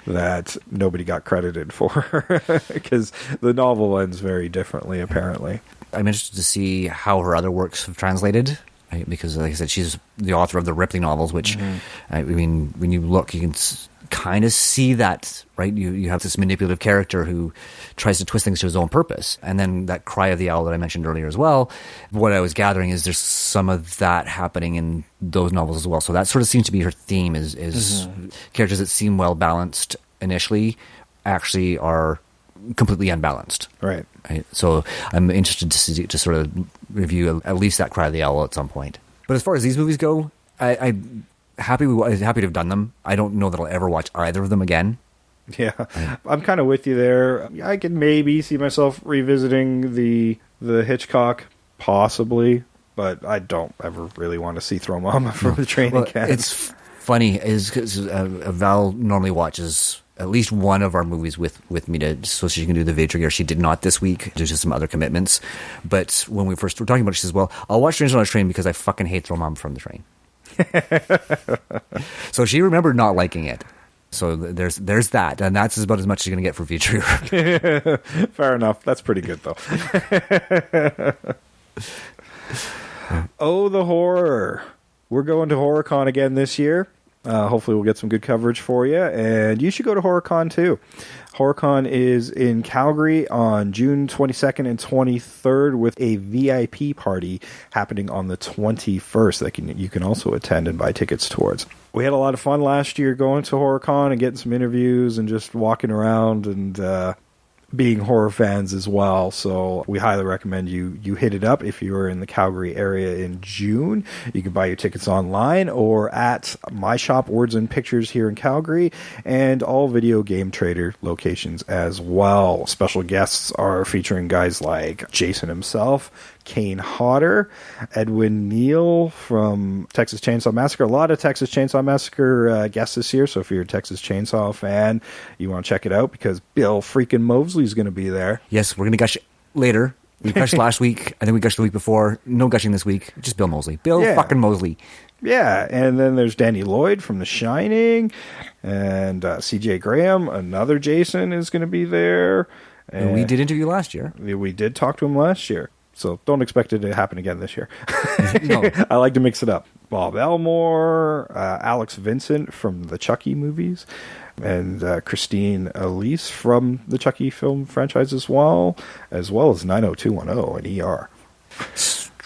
S4: that nobody got credited for, because the novel ends very differently, apparently.
S5: I'm interested to see how her other works have translated, right? Because, like I said, she's the author of the Ripley novels, which, I mean, when you look, you can kind of see that, right? You have this manipulative character who tries to twist things to his own purpose. And then that Cry of the Owl that I mentioned earlier as well, what I was gathering is there's some of that happening in those novels as well. So that sort of seems to be her theme, is characters that seem well balanced initially actually are completely unbalanced.
S4: Right.
S5: So I'm interested to sort of review at least that Cry of the Owl at some point. But as far as these movies go, I'm happy to have done them. I don't know that I'll ever watch either of them again.
S4: Yeah, I'm kind of with you there. I can maybe see myself revisiting the Hitchcock, possibly, but I don't ever really want to see Throw Momma from the training camp.
S5: It's funny, is because Val normally watches at least one of our movies with me so she can do the vid trigger. She did not this week due to some other commitments. But when we first were talking about it, she says, well, I'll watch Strangers on a Train because I fucking hate Throw Momma from the Train. So she remembered not liking it. So there's that, and that's about as much as you're going to get for future.
S4: Fair enough. That's pretty good, though. Oh, the horror. We're going to HorrorCon again this year. Hopefully we'll get some good coverage for you, and you should go to HorrorCon too. HorrorCon is in Calgary on June 22nd and 23rd with a VIP party happening on the 21st that you can also attend and buy tickets towards. We had a lot of fun last year going to HorrorCon and getting some interviews and just walking around and being horror fans as well. So we highly recommend you hit it up if you're in the Calgary area in June. You can buy your tickets online or at my shop, Words and Pictures, here in Calgary, and all Video Game Trader locations as well. Special guests are featuring guys like Jason himself, Kane Hodder, Edwin Neal from Texas Chainsaw Massacre. A lot of Texas Chainsaw Massacre guests this year, so if you're a Texas Chainsaw fan, you want to check it out because Bill freaking Moseley's going to be there.
S5: Yes, we're going to gush later. We gushed last week. I think we gushed the week before. No gushing this week. Just Bill Moseley. Bill fucking Moseley.
S4: Yeah, and then there's Danny Lloyd from The Shining, and CJ Graham, another Jason, is going to be there.
S5: And we did interview last year.
S4: We did talk to him last year. So don't expect it to happen again this year.
S5: No.
S4: I like to mix it up. Bob Elmore, Alex Vincent from the Chucky movies, and Christine Elise from the Chucky film franchise as well as 90210 and ER.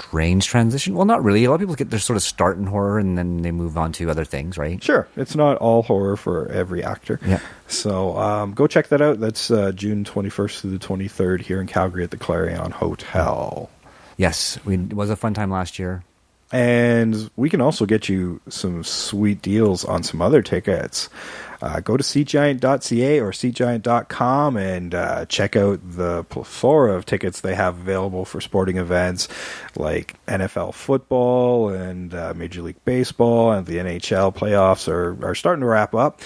S5: strange transition. Well, not really. A lot of people get their sort of start in horror and then they move on to other things, right?
S4: Sure. It's not all horror for every actor.
S5: Yeah.
S4: So go check that out. That's June 21st through the 23rd here in Calgary at the Clarion Hotel.
S5: Yes. It was a fun time last year.
S4: And we can also get you some sweet deals on some other tickets. Go to seatgiant.ca or seatgiant.com and check out the plethora of tickets they have available for sporting events like NFL football and Major League Baseball, and the NHL playoffs are starting to wrap up.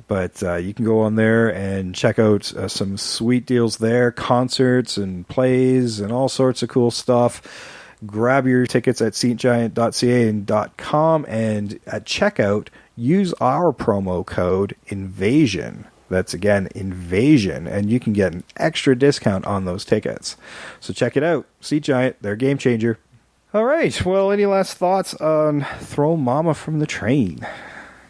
S4: But you can go on there and check out some sweet deals there, concerts and plays and all sorts of cool stuff. Grab your tickets at seatgiant.ca and .com, and at checkout, use our promo code INVASION. That's, again, INVASION, and you can get an extra discount on those tickets. So check it out. Seat Giant, they're a game changer. All right, well, any last thoughts on Throw Momma from the Train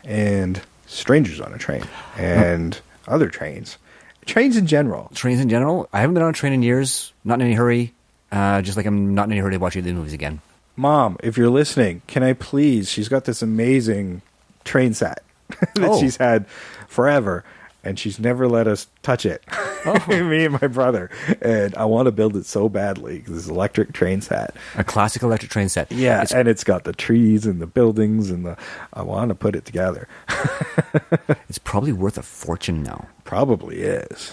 S4: and Strangers on a Train and other trains? Trains in general.
S5: Trains in general? I haven't been on a train in years. Not in any hurry. Just like I'm not in any hurry to watch the movies again.
S4: Mom, if you're listening, can I please? She's got this amazing train set that she's had forever, and she's never let us touch it. Me and my brother. And I want to build it so badly, because it's an electric train set.
S5: A classic electric train set.
S4: Yeah, and it's got the trees and the buildings, and I want to put it together.
S5: It's probably worth a fortune now.
S4: Probably is.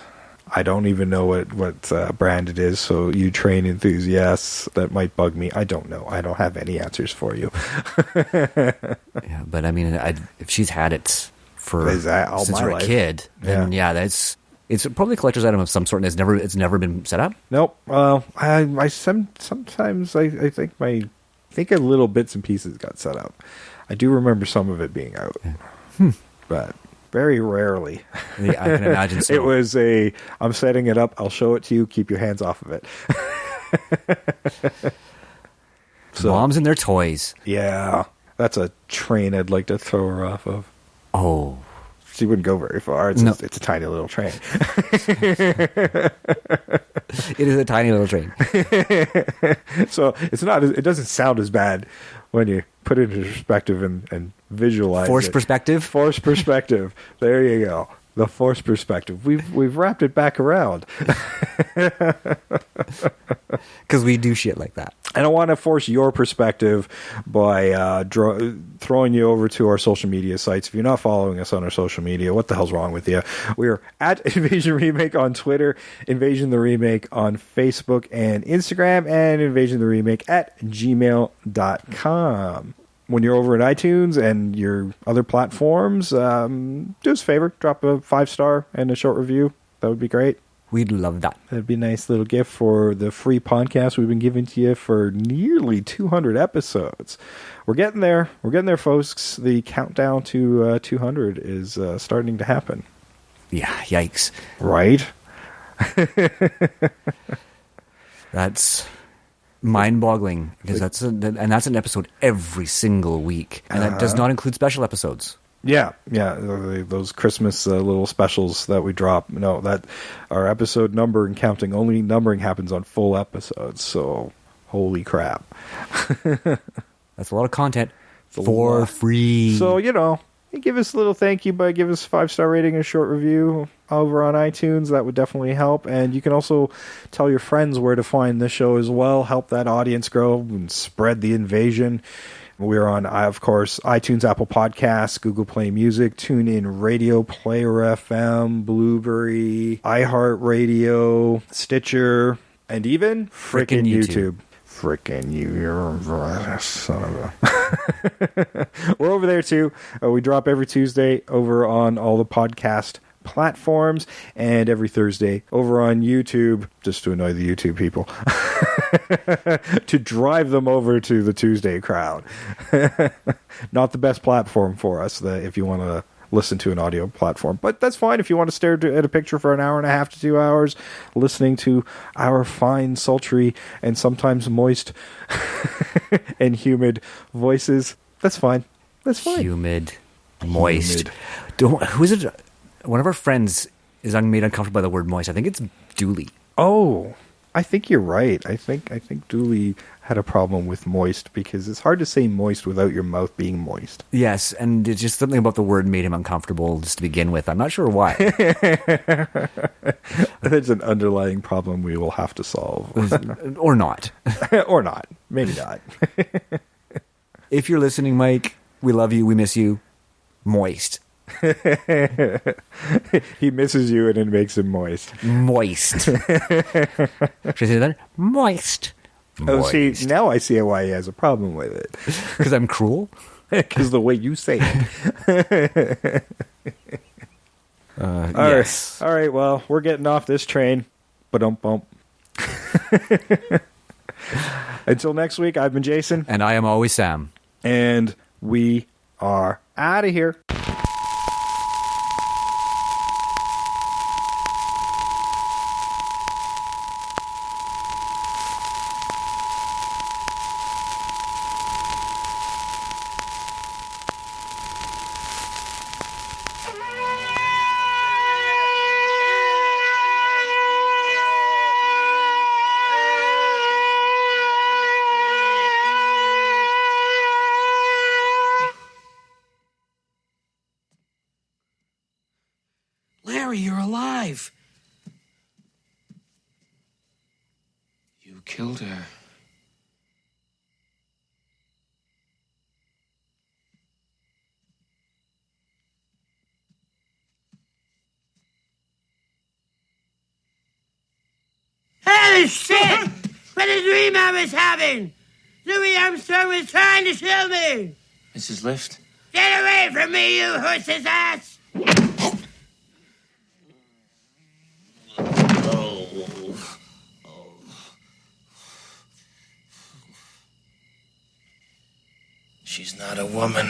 S4: I don't even know what brand it is, so you train enthusiasts, that might bug me. I don't know. I don't have any answers for you.
S5: Yeah, but I mean, if she's had it since we're a kid, then it's probably a collector's item of some sort, and it's never been set up.
S4: Nope. Well, sometimes I think a little bits and pieces got set up. I do remember some of it being out, but very rarely.
S5: Yeah, I can imagine so.
S4: It was I'm setting it up, I'll show it to you, keep your hands off of it. So,
S5: moms and their toys.
S4: Yeah. That's a train I'd like to throw her off of.
S5: Oh.
S4: She wouldn't go very far. It's a tiny little train.
S5: It is a tiny little train.
S4: So it doesn't sound as bad when you put it into perspective and visualize
S5: Force
S4: it.
S5: perspective?
S4: Force perspective. There you go. The force perspective. We've wrapped it back around.
S5: Because we do shit like that.
S4: And I want to force your perspective by throwing you over to our social media sites. If you're not following us on our social media, what the hell's wrong with you? We're at Invasion Remake on Twitter, Invasion the Remake on Facebook and Instagram, and Invasion the Remake at gmail.com. When you're over at iTunes and your other platforms, do us a favor, drop a 5-star and a short review. That would be great.
S5: We'd love that.
S4: That'd be a nice little gift for the free podcast we've been giving to you for nearly 200 episodes. We're getting there. We're getting there, folks. The countdown to 200 is starting to happen.
S5: Yeah, yikes.
S4: Right?
S5: That's mind-boggling, because that's an episode every single week, and that does not include special episodes.
S4: Yeah, those Christmas little specials that we drop. No, that our episode number and counting, only numbering happens on full episodes. So, holy crap!
S5: That's a lot of content for free.
S4: So you give us a little thank you by giving us a 5-star rating and a short review over on iTunes. That would definitely help. And you can also tell your friends where to find this show as well. Help that audience grow and spread the invasion. We're on, of course, iTunes, Apple Podcasts, Google Play Music, TuneIn Radio, Player FM, Blueberry, iHeartRadio, Stitcher, and even frickin' YouTube. Frickin' you, son of a... We're over there, too. We drop every Tuesday over on all the podcast platforms, and every Thursday over on YouTube, just to annoy the YouTube people, to drive them over to the Tuesday crowd. Not the best platform for us, if you want to listen to an audio platform, but that's fine if you want to stare at a picture for an hour and a half to 2 hours listening to our fine, sultry, and sometimes moist and humid voices. That's fine.
S5: Humid, moist. Who is it? One of our friends is made uncomfortable by the word moist. I think it's Dooley.
S4: Oh, I think you're right. I think Dooley had a problem with moist because it's hard to say moist without your mouth being moist.
S5: Yes, and it's just something about the word made him uncomfortable just to begin with. I'm not sure why.
S4: There's an underlying problem we will have to solve.
S5: Or not.
S4: Or not. Maybe not.
S5: If you're listening, Mike, we love you. We miss you. Moist.
S4: He misses you and it makes him moist.
S5: Moist. Should I say that? Moist.
S4: Oh, see, now I see why he has a problem with it.
S5: Because I'm cruel?
S4: Because the way you say it.
S5: Yes.
S4: All right, well, we're getting off this train. Ba-dum-bump. Until next week, I've been Jason.
S5: And I am always Sam.
S4: And we are out of here.
S9: Larry, you're alive.
S8: You killed her.
S10: Holy shit! What a dream I was having! Louis Armstrong was trying to kill me!
S8: Mrs. Lift?
S10: Get away from me, you horse's ass!
S9: She's not a woman.